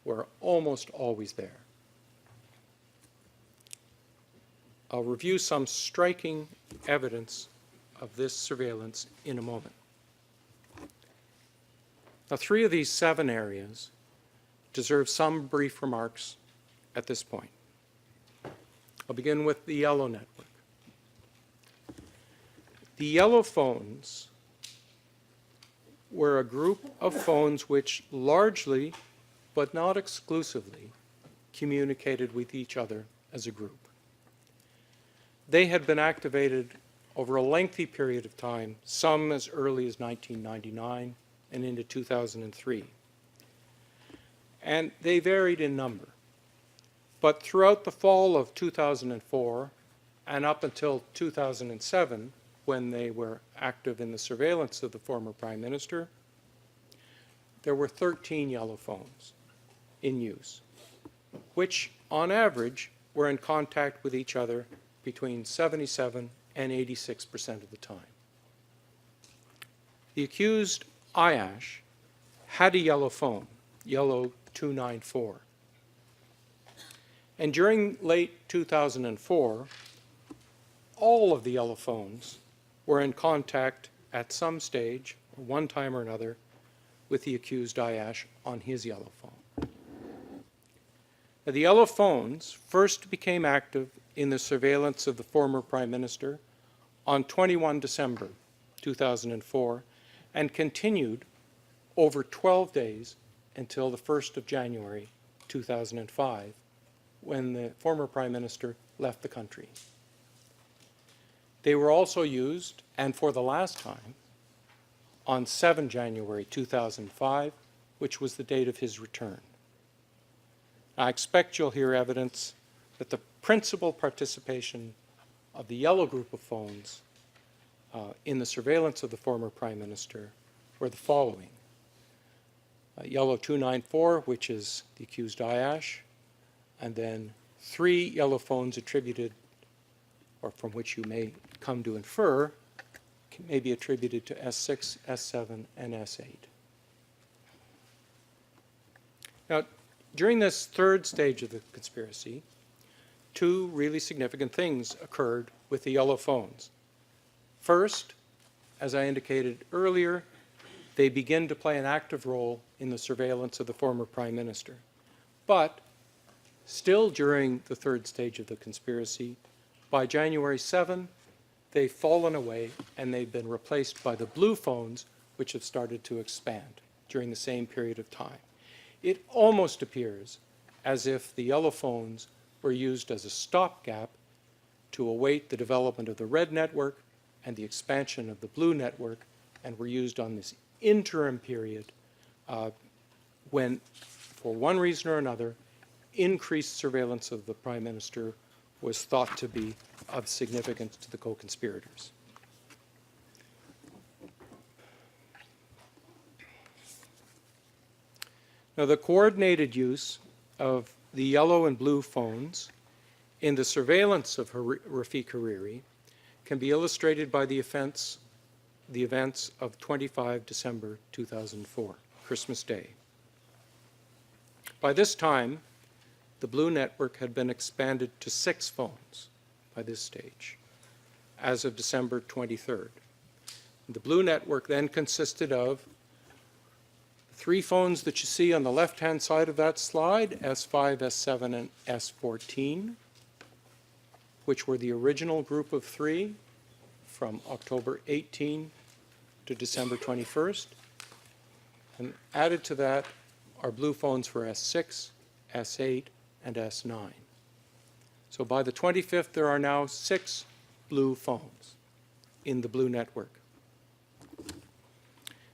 were almost always there. I'll review some striking evidence of this surveillance in a moment. Now, 3 of these 7 areas deserve some brief remarks at this point. I'll begin with the yellow network. The yellow phones were a group of phones which largely, but not exclusively, communicated with each other as a group. They had been activated over a lengthy period of time, some as early as 1999 and into 2003. And they varied in number. But throughout the fall of 2004 and up until 2007, when they were active in the surveillance of the former Prime Minister, there were 13 yellow phones in use, which on average were in contact with each other between 77 and 86% of the time. The accused, Ayyash, had a yellow phone, yellow 294. And during late 2004, all of the yellow phones were in contact at some stage, one time or another, with the accused Ayyash on his yellow phone. Now, the yellow phones first became active in the surveillance of the former Prime Minister on 21 December 2004 and continued over 12 days until the 1st of January 2005, when the former Prime Minister left the country. They were also used, and for the last time, on 7 January 2005, which was the date of his return. I expect you'll hear evidence that the principal participation of the yellow group of phones in the surveillance of the former Prime Minister were the following. Yellow 294, which is the accused Ayyash, and then 3 yellow phones attributed, or from which you may come to infer, may be attributed to S6, S7, and S8. Now, during this third stage of the conspiracy, 2 really significant things occurred with the yellow phones. First, as I indicated earlier, they begin to play an active role in the surveillance of the former Prime Minister. But still during the third stage of the conspiracy, by January 7, they've fallen away and they've been replaced by the blue phones, which have started to expand during the same period of time. It almost appears as if the yellow phones were used as a stopgap to await the development of the red network and the expansion of the blue network, and were used on this interim period when, for one reason or another, increased surveillance of the Prime Minister was thought to be of significance to the co-conspirators. Now, the coordinated use of the yellow and blue phones in the surveillance of Rafiq Hariri can be illustrated by the events of 25 December 2004, Christmas Day. By this time, the blue network had been expanded to 6 phones by this stage, as of December 23rd. The blue network then consisted of 3 phones that you see on the left-hand side of that slide, S5, S7, and S14, which were the original group of 3 from October 18 to December 21st. And added to that are blue phones for S6, S8, and S9. So by the 25th, there are now 6 blue phones in the blue network.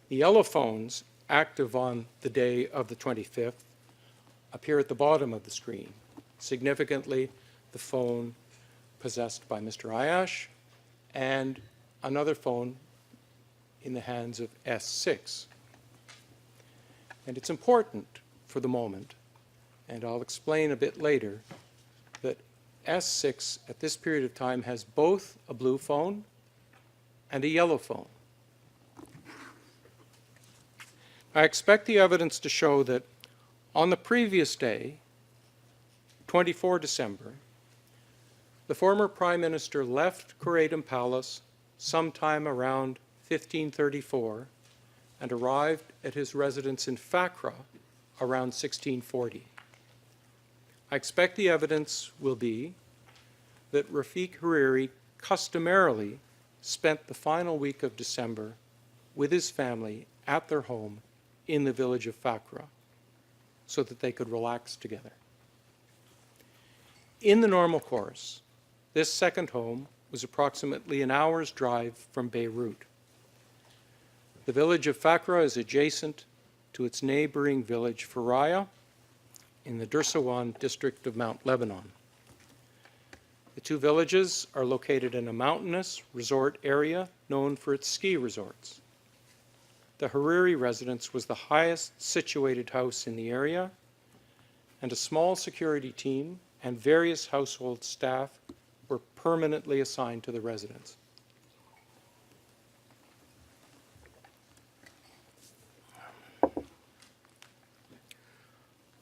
The yellow phones active on the day of the 25th appear at the bottom of the screen. Significantly, the phone possessed by Mr. Ayyash and another phone in the hands of S6. And it's important for the moment, and I'll explain a bit later, that S6 at this period of time has both a blue phone and a yellow phone. I expect the evidence to show that on the previous day, 24 December, the former Prime Minister left Kureitum Palace sometime around 1534 and arrived at his residence in Fakra around 1640. I expect the evidence will be that Rafiq Hariri customarily spent the final week of December with his family at their home in the village of Fakra so that they could relax together. In the normal course, this second home was approximately an hour's drive from Beirut. The village of Fakra is adjacent to its neighboring village Faraya in the Dursawan district of Mount Lebanon. The two villages are located in a mountainous resort area known for its ski resorts. The Hariri residence was the highest situated house in the area, and a small security team and various household staff were permanently assigned to the residence.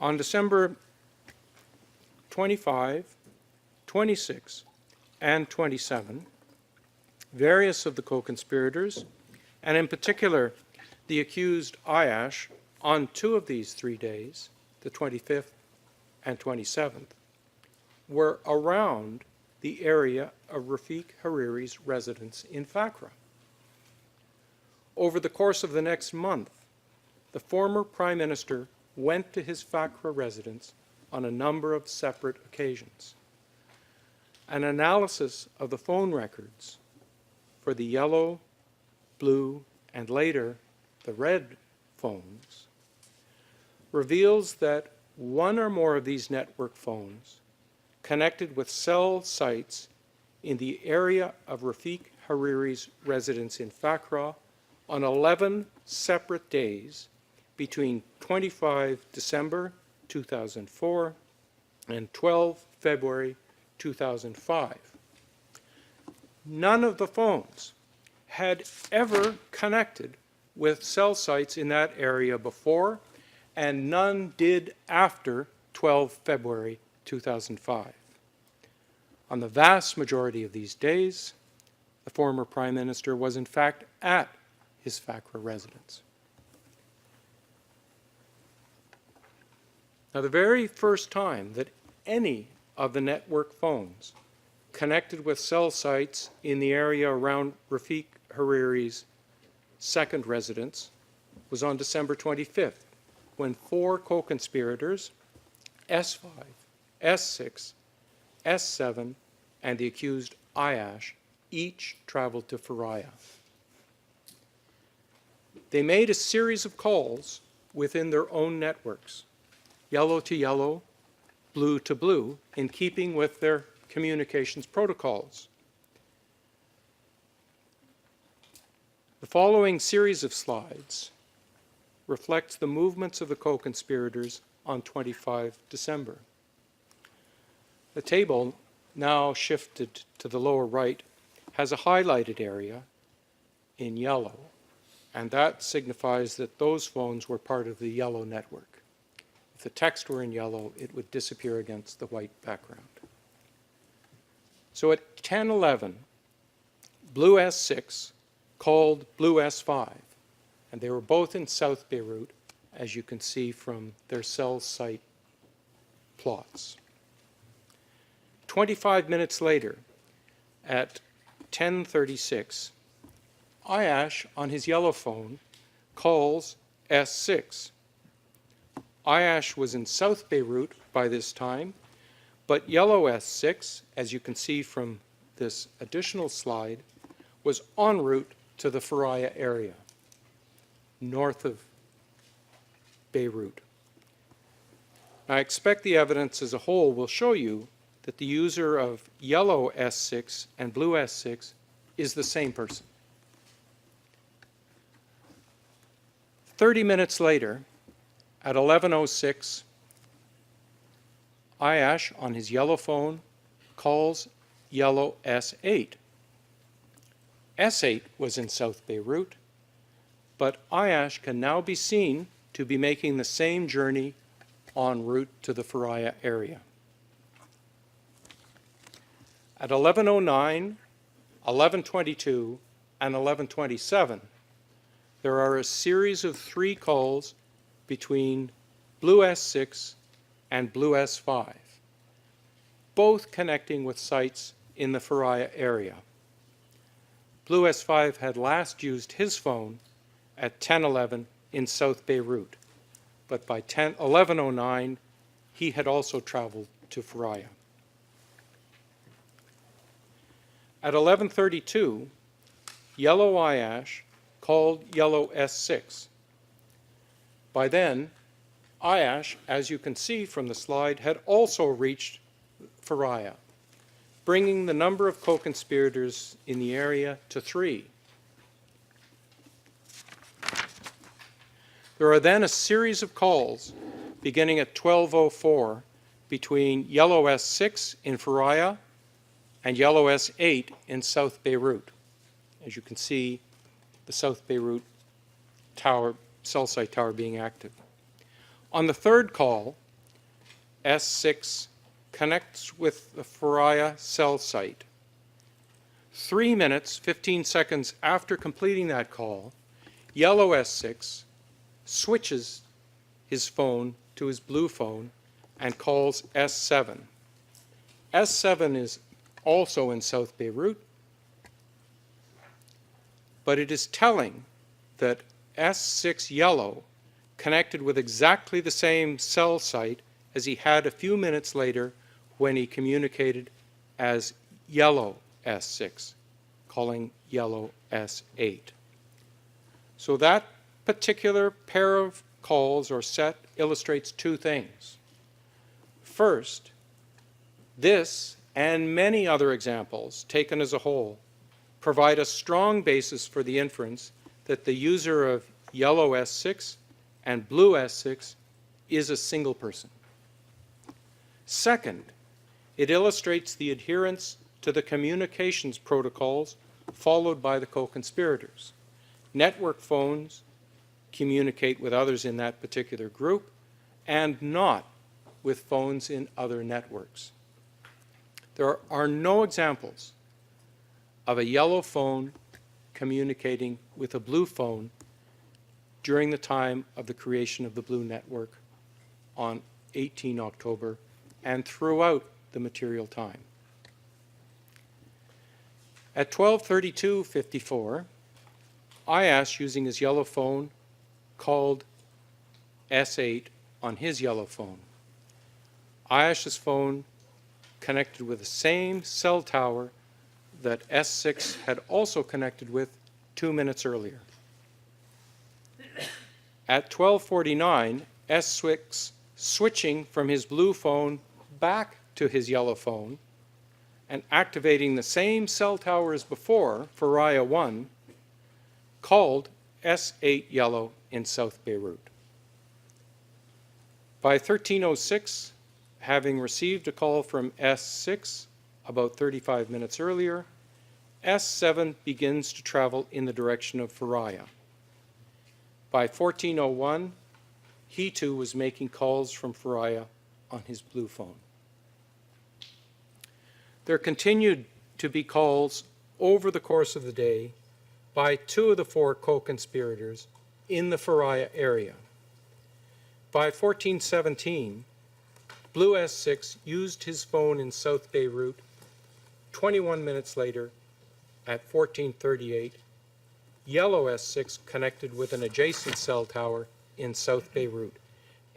On December 25, 26, and 27, various of the co-conspirators, and in particular the accused Ayyash, on two of these 3 days, the 25th and 27th, were around the area of Rafiq Hariri's residence in Fakra. Over the course of the next month, the former Prime Minister went to his Fakra residence on a number of separate occasions. An analysis of the phone records for the yellow, blue, and later the red phones reveals that one or more of these network phones connected with cell sites in the area of Rafiq Hariri's residence in Fakra on 11 separate days between 25 December 2004 and 12 February 2005. None of the phones had ever connected with cell sites in that area before, and none did after 12 February 2005. On the vast majority of these days, the former Prime Minister was in fact at his Fakra residence. Now, the very first time that any of the network phones connected with cell sites in the area around Rafiq Hariri's second residence was on December 25th, when 4 co-conspirators, S5, S6, S7, and the accused Ayyash, each traveled to Faraya. They made a series of calls within their own networks, yellow to yellow, blue to blue, in keeping with their communications protocols. The following series of slides reflects the movements of the co-conspirators on 25 December. The table, now shifted to the lower right, has a highlighted area in yellow, and that signifies that those phones were part of the yellow network. If the text were in yellow, it would disappear against the white background. So at 10:11, Blue S6 called Blue S5, and they were both in South Beirut, as you can see from their cell site plots. 25 minutes later, at 10:36, Ayyash, on his yellow phone, calls S6. Ayyash was in South Beirut by this time, but yellow S6, as you can see from this additional slide, was en route to the Faraya area, north of Beirut. I expect the evidence as a whole will show you that the user of yellow S6 and blue S6 is the same person. 30 minutes later, at 11:06, Ayyash on his yellow phone calls yellow S8. S8 was in South Beirut, but Ayyash can now be seen to be making the same journey en route to the Faraya area. At 11:09, 11:22, and 11:27, there are a series of 3 calls between blue S6 and blue S5, both connecting with sites in the Faraya area. Blue S5 had last used his phone at 10:11 in South Beirut, but by 11:09, he had also traveled to Faraya. At 11:32, yellow Ayyash called yellow S6. By then, Ayyash, as you can see from the slide, had also reached Faraya, bringing the number of co-conspirators in the area to 3. There are then a series of calls beginning at 12:04 between yellow S6 in Faraya and yellow S8 in South Beirut. As you can see, the South Beirut tower, cell site tower being active. On the third call, S6 connects with the Faraya cell site. 3 minutes, 15 seconds after completing that call, yellow S6 switches his phone to his blue phone and calls S7. S7 is also in South Beirut, but it is telling that S6 yellow connected with exactly the same cell site as he had a few minutes later when he communicated as yellow S6, calling yellow S8. So that particular pair of calls or set illustrates 2 things. First, this and many other examples taken as a whole provide a strong basis for the inference that the user of yellow S6 and blue S6 is a single person. Second, it illustrates the adherence to the communications protocols followed by the co-conspirators. Network phones communicate with others in that particular group and not with phones in other networks. There are no examples of a yellow phone communicating with a blue phone during the time of the creation of the Blue Network on 18 October and throughout the material time. At 12:32:54, Ayyash, using his yellow phone, called S8 on his yellow phone. Ayyash's phone connected with the same cell tower that S6 had also connected with 2 minutes earlier. At 12:49, S6, switching from his blue phone back to his yellow phone and activating the same cell tower as before, Faraya 1, called S8 yellow in South Beirut. By 13:06, having received a call from S6 about 35 minutes earlier, S7 begins to travel in the direction of Faraya. By 14:01, he too was making calls from Faraya on his blue phone. There continued to be calls over the course of the day by 2 of the 4 co-conspirators in the Faraya area. By 14:17, Blue S6 used his phone in South Beirut. 21 minutes later, at 14:38, Yellow S6 connected with an adjacent cell tower in South Beirut.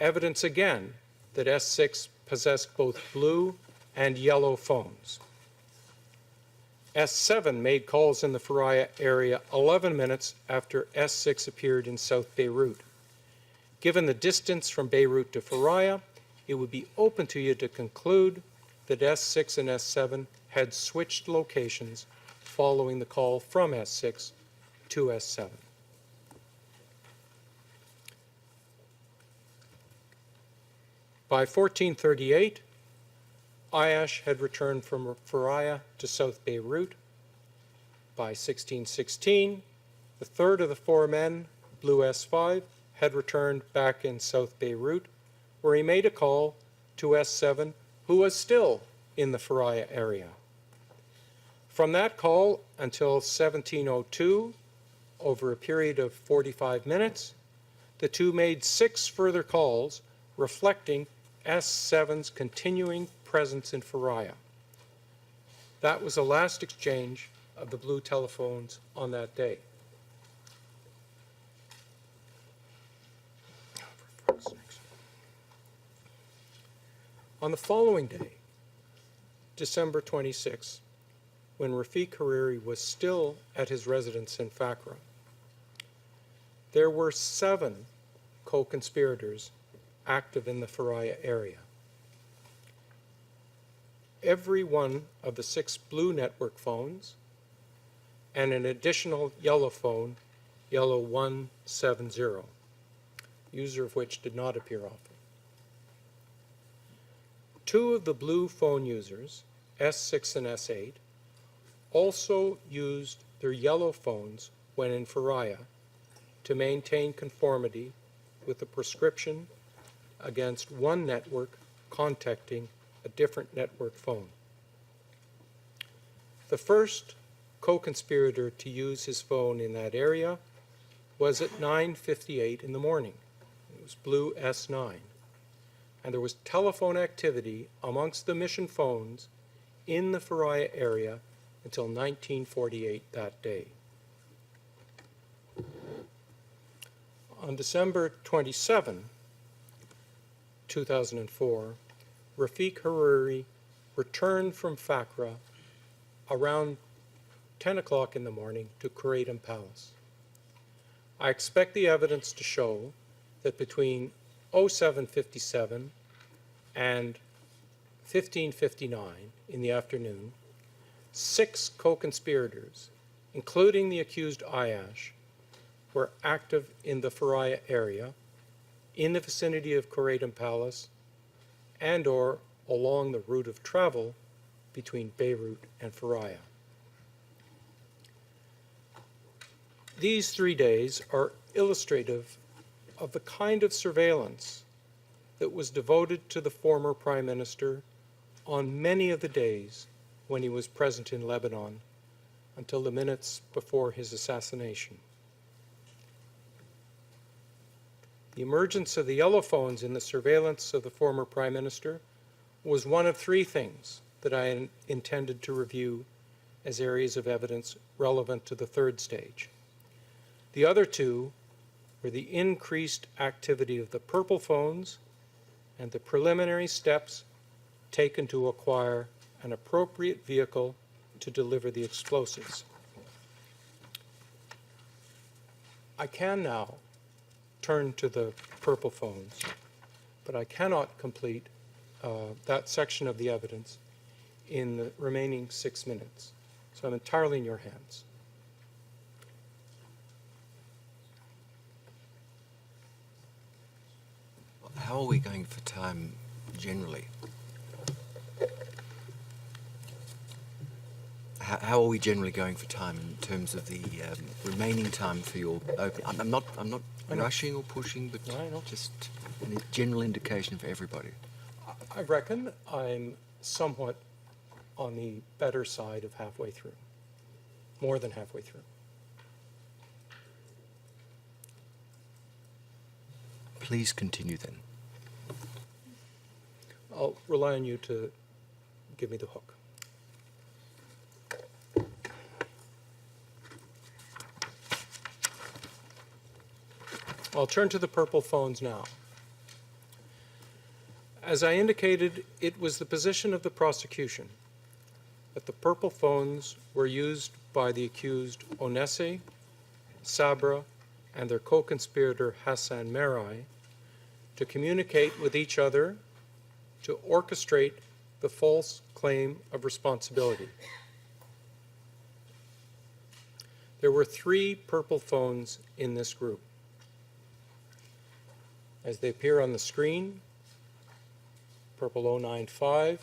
Evidence again that S6 possessed both blue and yellow phones. S7 made calls in the Faraya area 11 minutes after S6 appeared in South Beirut. Given the distance from Beirut to Faraya, it would be open to you to conclude that S6 and S7 had switched locations following the call from S6 to S7. By 1438, Ayyash had returned from Faraya to South Beirut. By 1616, the third of the four men, Blue S5, had returned back in South Beirut, where he made a call to S7, who was still in the Faraya area. From that call until 1702, over a period of 45 minutes, the two made 6 further calls reflecting S7's continuing presence in Faraya. That was the last exchange of the blue telephones on that day. On the following day, December 26, when Rafiq Hariri was still at his residence in Fakra, there were 7 co-conspirators active in the Faraya area. Every one of the 6 blue network phones and an additional yellow phone, yellow 170, user of which did not appear often. 2 of the blue phone users, S6 and S8, also used their yellow phones when in Faraya to maintain conformity with the prescription against one network contacting a different network phone. The first co-conspirator to use his phone in that area was at 9:58 in the morning. It was blue S9. And there was telephone activity amongst the mission phones in the Faraya area until 1948 that day. On December 27, 2004, Rafiq Hariri returned from Fakra around 10 o'clock in the morning to Kratom Palace. I expect the evidence to show that between 07:57 and 15:59 in the afternoon, 6 co-conspirators, including the accused Ayyash, were active in the Faraya area, in the vicinity of Kratom Palace, and or along the route of travel between Beirut and Faraya. These 3 days are illustrative of the kind of surveillance that was devoted to the former Prime Minister on many of the days when he was present in Lebanon until the minutes before his assassination. The emergence of the yellow phones in the surveillance of the former Prime Minister was one of 3 things that I intended to review as areas of evidence relevant to the 3rd stage. The other 2 were the increased activity of the purple phones and the preliminary steps taken to acquire an appropriate vehicle to deliver the explosives. I can now turn to the purple phones, but I cannot complete that section of the evidence in the remaining 6 minutes. So I'm entirely in your hands. How are we going for time generally? How are we generally going for time in terms of the remaining time for your opening? I'm not rushing or pushing, but I know. just a general indication for everybody. I reckon I'm somewhat on the better side of halfway through, more than halfway through. Please continue then. I'll rely on you to give me the hook. I'll turn to the purple phones now. As I indicated, it was the position of the prosecution that the purple phones were used by the accused Onese, Sabra, and their co-conspirator Hassan Merai to communicate with each other to orchestrate the false claim of responsibility. There were 3 purple phones in this group. As they appear on the screen, purple 095,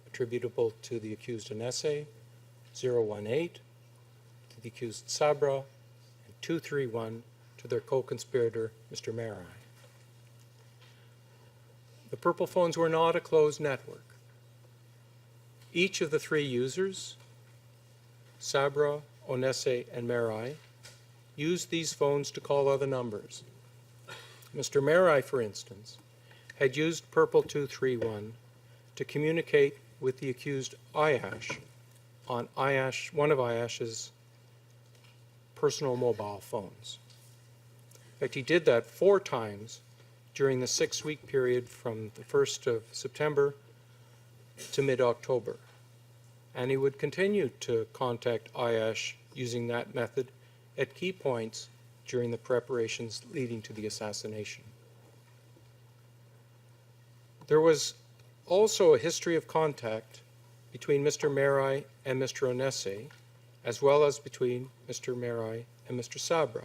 attributable to the accused Onese, 018 to the accused Sabra, and 231 to their co-conspirator, Mr. Marai. The purple phones were not a closed network. Each of the 3 users, Sabra, Onese, and Marai, used these phones to call other numbers. Mr. Marai, for instance, had used purple 231 to communicate with the accused Ayyash on one of Ayyash's personal mobile phones. In fact, he did that 4 times during the 6-week period from the 1st of September to mid-October. And he would continue to contact Ayyash using that method at key points during the preparations leading to the assassination. There was also a history of contact between Mr. Marai and Mr. Onese, as well as between Mr. Marai and Mr. Sabra.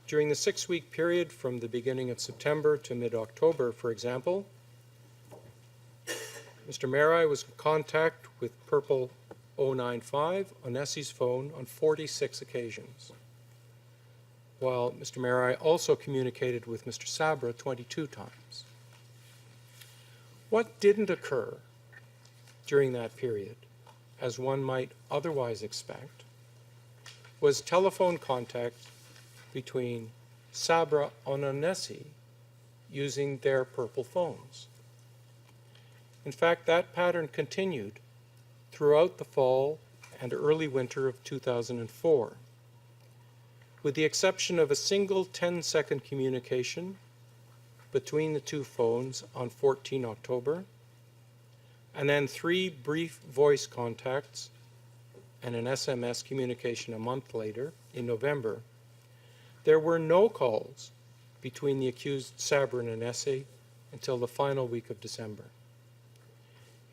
During the 6-week period from the beginning of September to mid-October, for example, Mr. Marai was in contact with purple 095 on Onese's phone on 46 occasions, while Mr. Marai also communicated with Mr. Sabra 22 times. What didn't occur during that period, as one might otherwise expect, was telephone contact between Sabra and Onese using their purple phones. In fact, that pattern continued throughout the fall and early winter of 2004, with the exception of a single 10-second communication between the 2 phones on 14 October, and then 3 brief voice contacts and an SMS communication a month later, in November. There were no calls between the accused Sabra and Onese until the final week of December.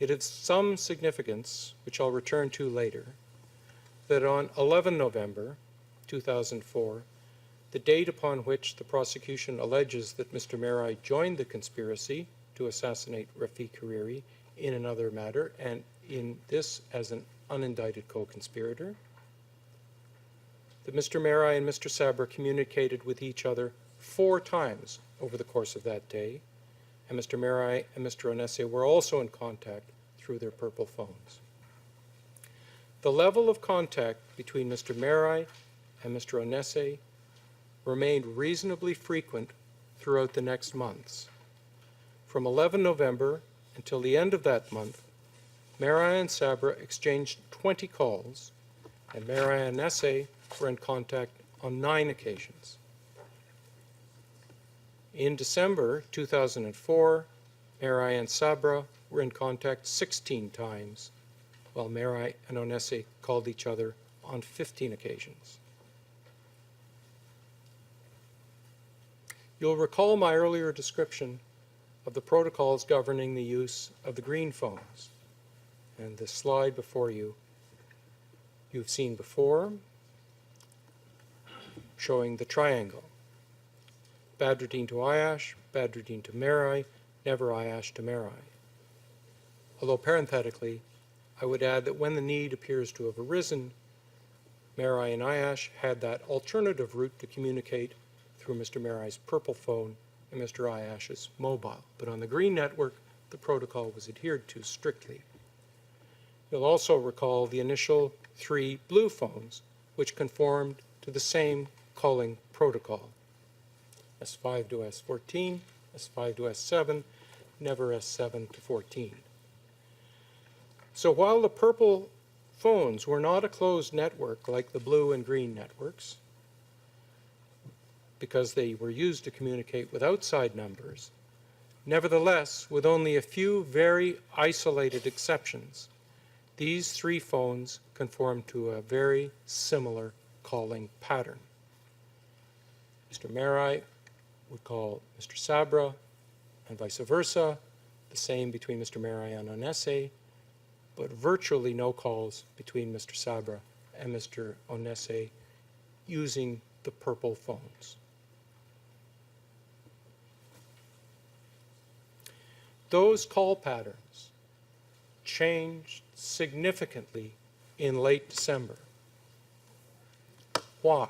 It has some significance, which I'll return to later, that on 11 November 2004, the date upon which the prosecution alleges that Mr. Marai joined the conspiracy to assassinate Rafiq Hariri in another matter, and in this as an unindicted co-conspirator, that Mr. Marai and Mr. Sabra communicated with each other 4 times over the course of that day, and Mr. Marai and Mr. Onese were also in contact through their purple phones. The level of contact between Mr. Marai and Mr. Onese remained reasonably frequent throughout the next months. From 11 November until the end of that month, Marai and Sabra exchanged 20 calls, and Marai and Onese were in contact on 9 occasions. In December 2004, Marai and Sabra were in contact 16 times, while Marai and Onese called each other on 15 occasions. You'll recall my earlier description of the protocols governing the use of the green phones. And the slide before you, you've seen before, showing the triangle. Badruddin to Ayyash, Badruddin to Marai, never Ayyash to Marai. Although parenthetically, I would add that when the need appears to have arisen, Marai and Ayyash had that alternative route to communicate through Mr. Marai's purple phone and Mr. Ayyash's mobile. But on the green network, the protocol was adhered to strictly. You'll also recall the initial 3 blue phones, which conformed to the same calling protocol. S5 to S14, S5 to S7, never S7 to 14. So while the purple phones were not a closed network like the blue and green networks, because they were used to communicate with outside numbers, nevertheless, with only a few very isolated exceptions, these 3 phones conform to a very similar calling pattern. Mr. Marai would call Mr. Sabra, and vice versa, the same between Mr. Marian Onese, but virtually no calls between Mr. Sabra and Mr. Onese using the purple phones. Those call patterns changed significantly in late December. Why?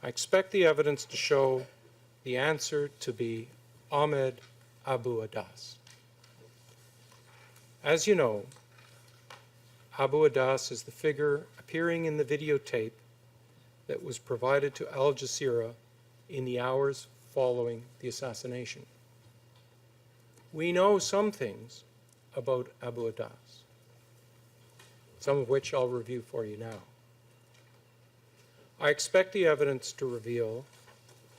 I expect the evidence to show the answer to be Ahmed Abu Adas. As you know, Abu Adas is the figure appearing in the videotape that was provided to Al Jazeera in the hours following the assassination. We know some things about Abu Adas, some of which I'll review for you now. I expect the evidence to reveal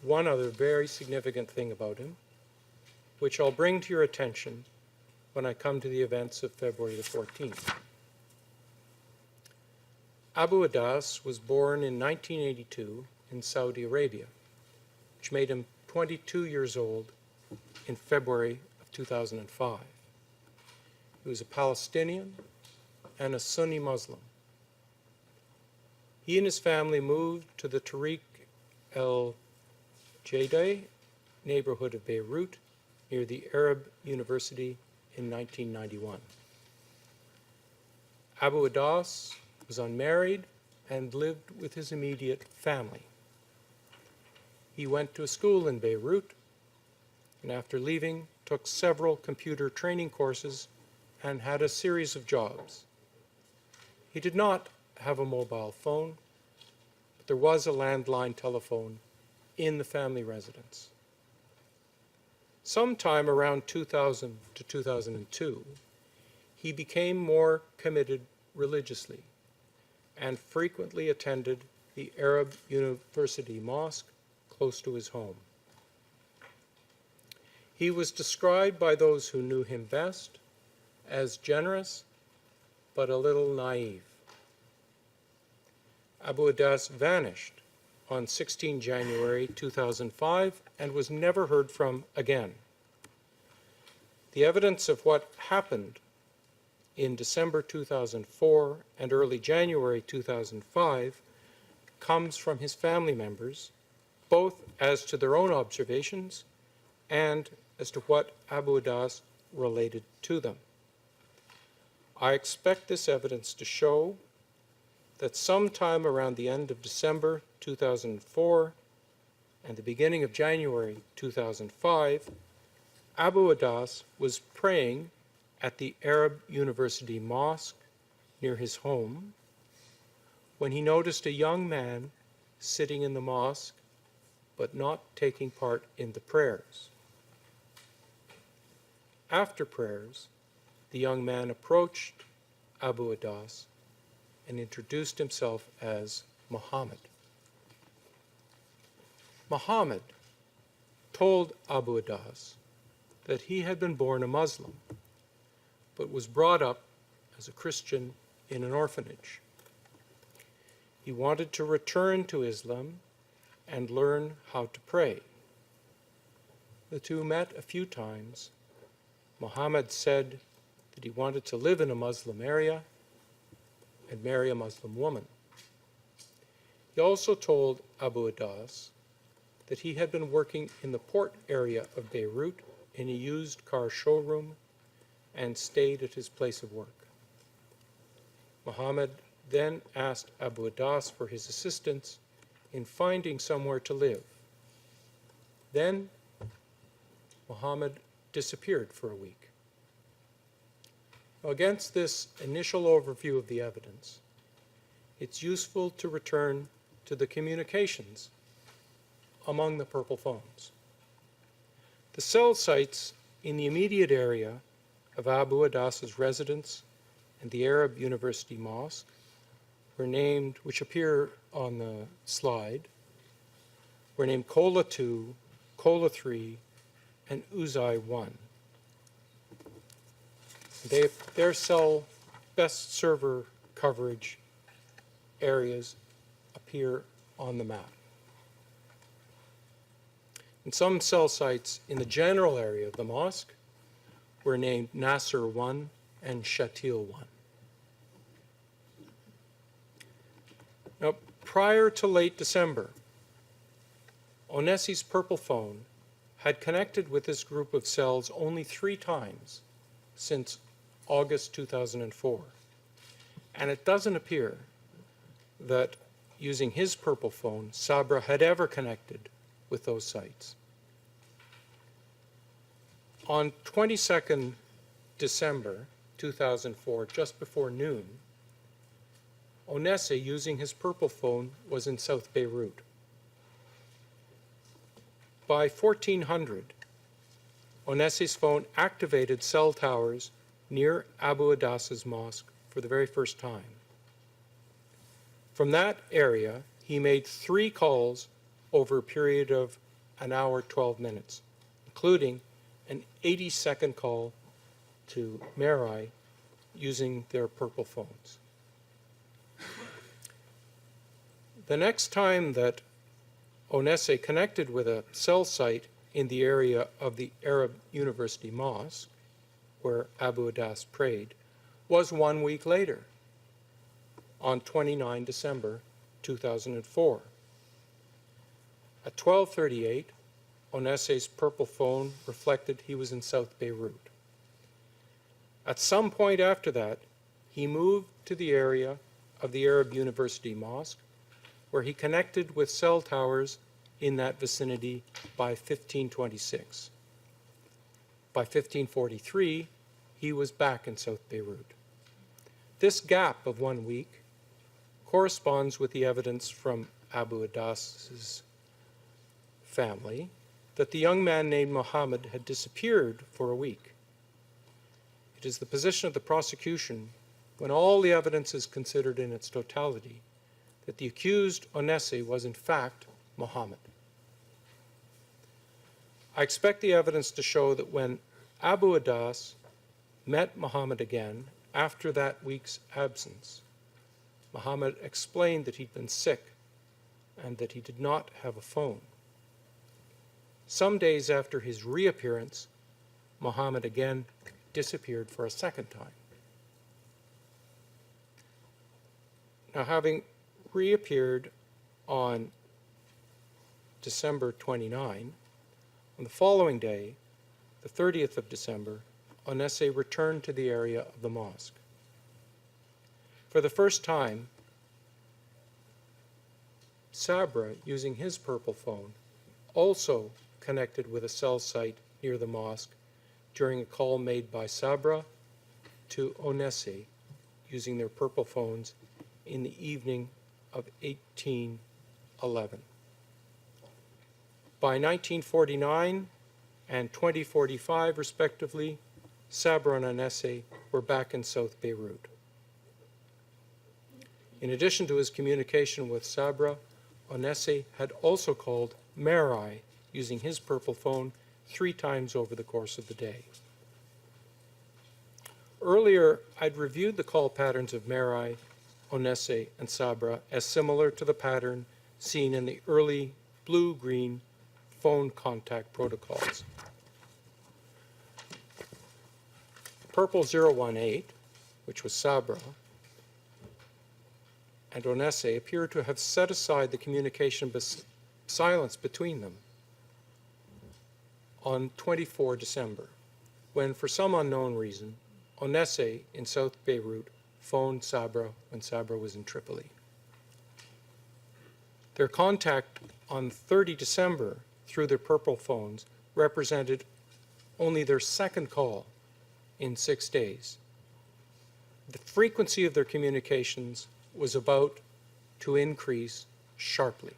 one other very significant thing about him, which I'll bring to your attention when I come to the events of February the 14th. Abu Adas was born in 1982 in Saudi Arabia, which made him 22 years old in February of 2005. He was a Palestinian and a Sunni Muslim. He and his family moved to the Tariq el-Jadeh neighborhood of Beirut near the Arab University in 1991. Abu Adas was unmarried and lived with his immediate family. He went to a school in Beirut, and after leaving, took several computer training courses and had a series of jobs. He did not have a mobile phone, but there was a landline telephone in the family residence. Sometime around 2000 to 2002, he became more committed religiously and frequently attended the Arab University Mosque close to his home. He was described by those who knew him best as generous but a little naive. Abu Adas vanished on 16 January 2005 and was never heard from again. The evidence of what happened in December 2004 and early January 2005 comes from his family members, both as to their own observations and as to what Abu Adas related to them. I expect this evidence to show that sometime around the end of December 2004 and the beginning of January 2005, Abu Adas was praying at the Arab University Mosque near his home when he noticed a young man sitting in the mosque but not taking part in the prayers. After prayers, the young man approached Abu Adas and introduced himself as Muhammad. Muhammad told Abu Adas that he had been born a Muslim, but was brought up as a Christian in an orphanage. He wanted to return to Islam and learn how to pray. The two met a few times. Muhammad said that he wanted to live in a Muslim area and marry a Muslim woman. He also told Abu Adas that he had been working in the port area of Beirut in a used car showroom and stayed at his place of work. Muhammad then asked Abu Adas for his assistance in finding somewhere to live. Then Muhammad disappeared for a week. Now, against this initial overview of the evidence, it's useful to return to the communications among the purple phones. The cell sites in the immediate area of Abu Adas's residence and the Arab University Mosque were named, which appear on the slide, were named Kola 2, Kola 3, and Uzai 1. Their cell best server coverage areas appear on the map. And some cell sites in the general area of the mosque were named Nasser 1 and Shatil 1. Now, prior to late December, Onesi's purple phone had connected with this group of cells only 3 times since August 2004. And it doesn't appear that using his purple phone, Sabra had ever connected with those sites. On 22nd December 2004, just before noon, Onesi, using his purple phone, was in South Beirut. By 1400, Onesi's phone activated cell towers near Abu Adas's mosque for the very first time. From that area, he made 3 calls over a period of an hour, 12 minutes, including an 80-second call to Merai using their purple phones. The next time that Onesi connected with a cell site in the area of the Arab University Mosque, where Abu Adas prayed, was 1 week later, on 29 December 2004. At 12:38, Onesi's purple phone reflected he was in South Beirut. At some point after that, he moved to the area of the Arab University Mosque, where he connected with cell towers in that vicinity by 1526. By 1543, he was back in South Beirut. This gap of 1 week corresponds with the evidence from Abu Adas's family that the young man named Muhammad had disappeared for a week. It is the position of the prosecution, when all the evidence is considered in its totality, that the accused Onesi was in fact Muhammad. I expect the evidence to show that when Abu Adas met Muhammad again after that week's absence, Muhammad explained that he'd been sick and that he did not have a phone. Some days after his reappearance, Muhammad again disappeared for a second time. Now, having reappeared on December 29, on the following day, the 30th of December, Onesi returned to the area of the mosque. For the first time, Sabra, using his purple phone, also connected with a cell site near the mosque during a call made by Sabra to Onesi using their purple phones in the evening of 1811. By 1949 and 2045, respectively, Sabra and Onesi were back in South Beirut. In addition to his communication with Sabra, Onesi had also called Merai using his purple phone 3 times over the course of the day. Earlier, I'd reviewed the call patterns of Merai, Onesi, and Sabra as similar to the pattern seen in the early blue-green phone contact protocols. Purple 018, which was Sabra, and Onesi appear to have set aside the communication silence between them on 24 December, when, for some unknown reason, Onesi in South Beirut phoned Sabra when Sabra was in Tripoli. Their contact on 30 December through their purple phones represented only their second call in 6 days. The frequency of their communications was about to increase sharply.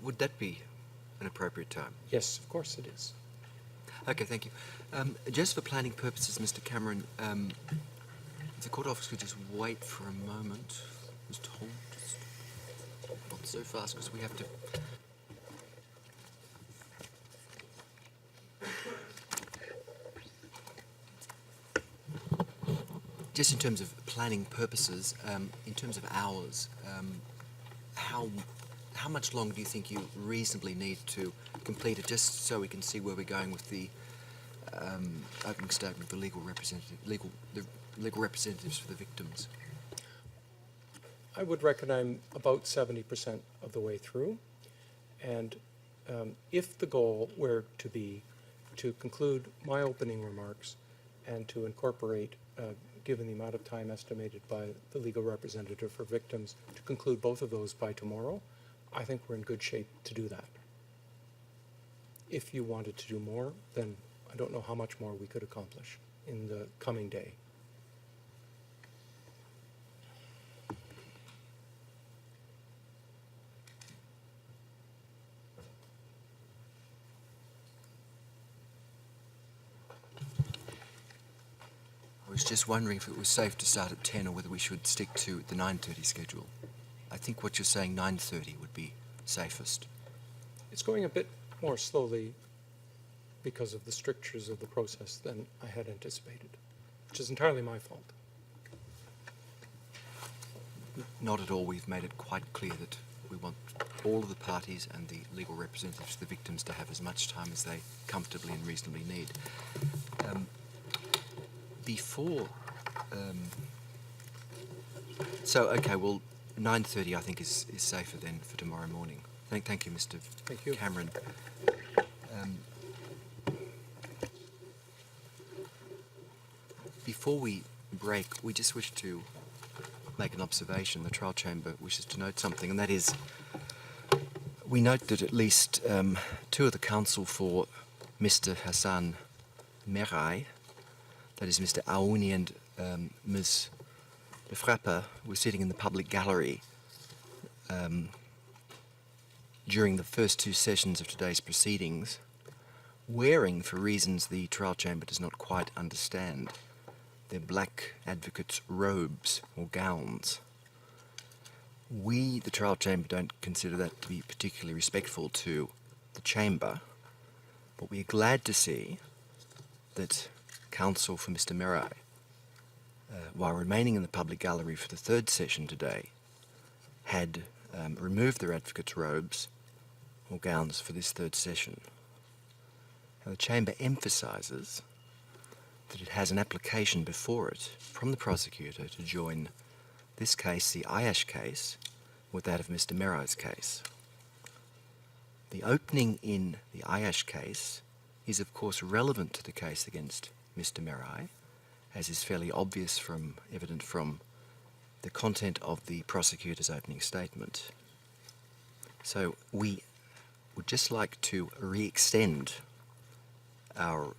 Would that be an appropriate time? Yes, of course it is. Okay, thank you. Just for planning purposes, Mr. Cameron, if the court officer could just wait for a moment. Just hold, just not so fast because we have to. Just in terms of planning purposes, in terms of hours, how much longer do you think you reasonably need to complete it, just so we can see where we're going with the opening statement of the legal representatives for the victims? I would reckon I'm about 70% of the way through. And if the goal were to be to conclude my opening remarks and to incorporate, given the amount of time estimated by the legal representative for victims, to conclude both of those by tomorrow, I think we're in good shape to do that. If you wanted to do more, then I don't know how much more we could accomplish in the coming day. I was just wondering if it was safe to start at 10 or whether we should stick to the 9:30 schedule. I think what you're saying, 9:30 would be safest. It's going a bit more slowly because of the strictures of the process than I had anticipated, which is entirely my fault. Not at all. We've made it quite clear that we want all of the parties and the legal representatives of the victims to have as much time as they comfortably and reasonably need. Okay, well, 9:30 I think is safer then for tomorrow morning. Thank you, Mr. Thank you. Cameron. Before we break, we just wish to make an observation. The trial chamber wishes to note something, and that is, we note that at least two of the counsel for Mr. Hassan Merai, that is Mr. Aouni and Ms. Lefrapper, were sitting in the public gallery during the first two sessions of today's proceedings, wearing, for reasons the trial chamber does not quite understand, their black advocates' robes or gowns. We, the trial chamber, don't consider that to be particularly respectful to the chamber, but we are glad to see that counsel for Mr. Merai, while remaining in the public gallery for the third session today, had removed their advocates' robes or gowns for this third session. Now, the chamber emphasises that it has an application before it from the prosecutor to join this case, the Ayyash case, with that of Mr. Merai's case. The opening in the Ayyash case is of course relevant to the case against Mr. Merai, as is fairly evident from the content of the prosecutor's opening statement. So we would just like to re-extend our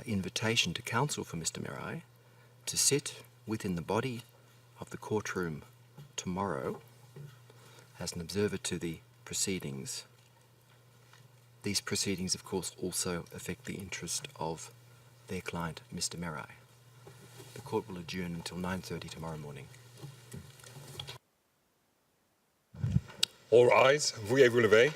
invitation to counsel for Mr. Merai to sit within the body of the courtroom tomorrow as an observer to the proceedings. These proceedings, of course, also affect the interest of their client, Mr. Merai. The court will adjourn until 9:30 tomorrow morning. All rise. Veuillez vous lever.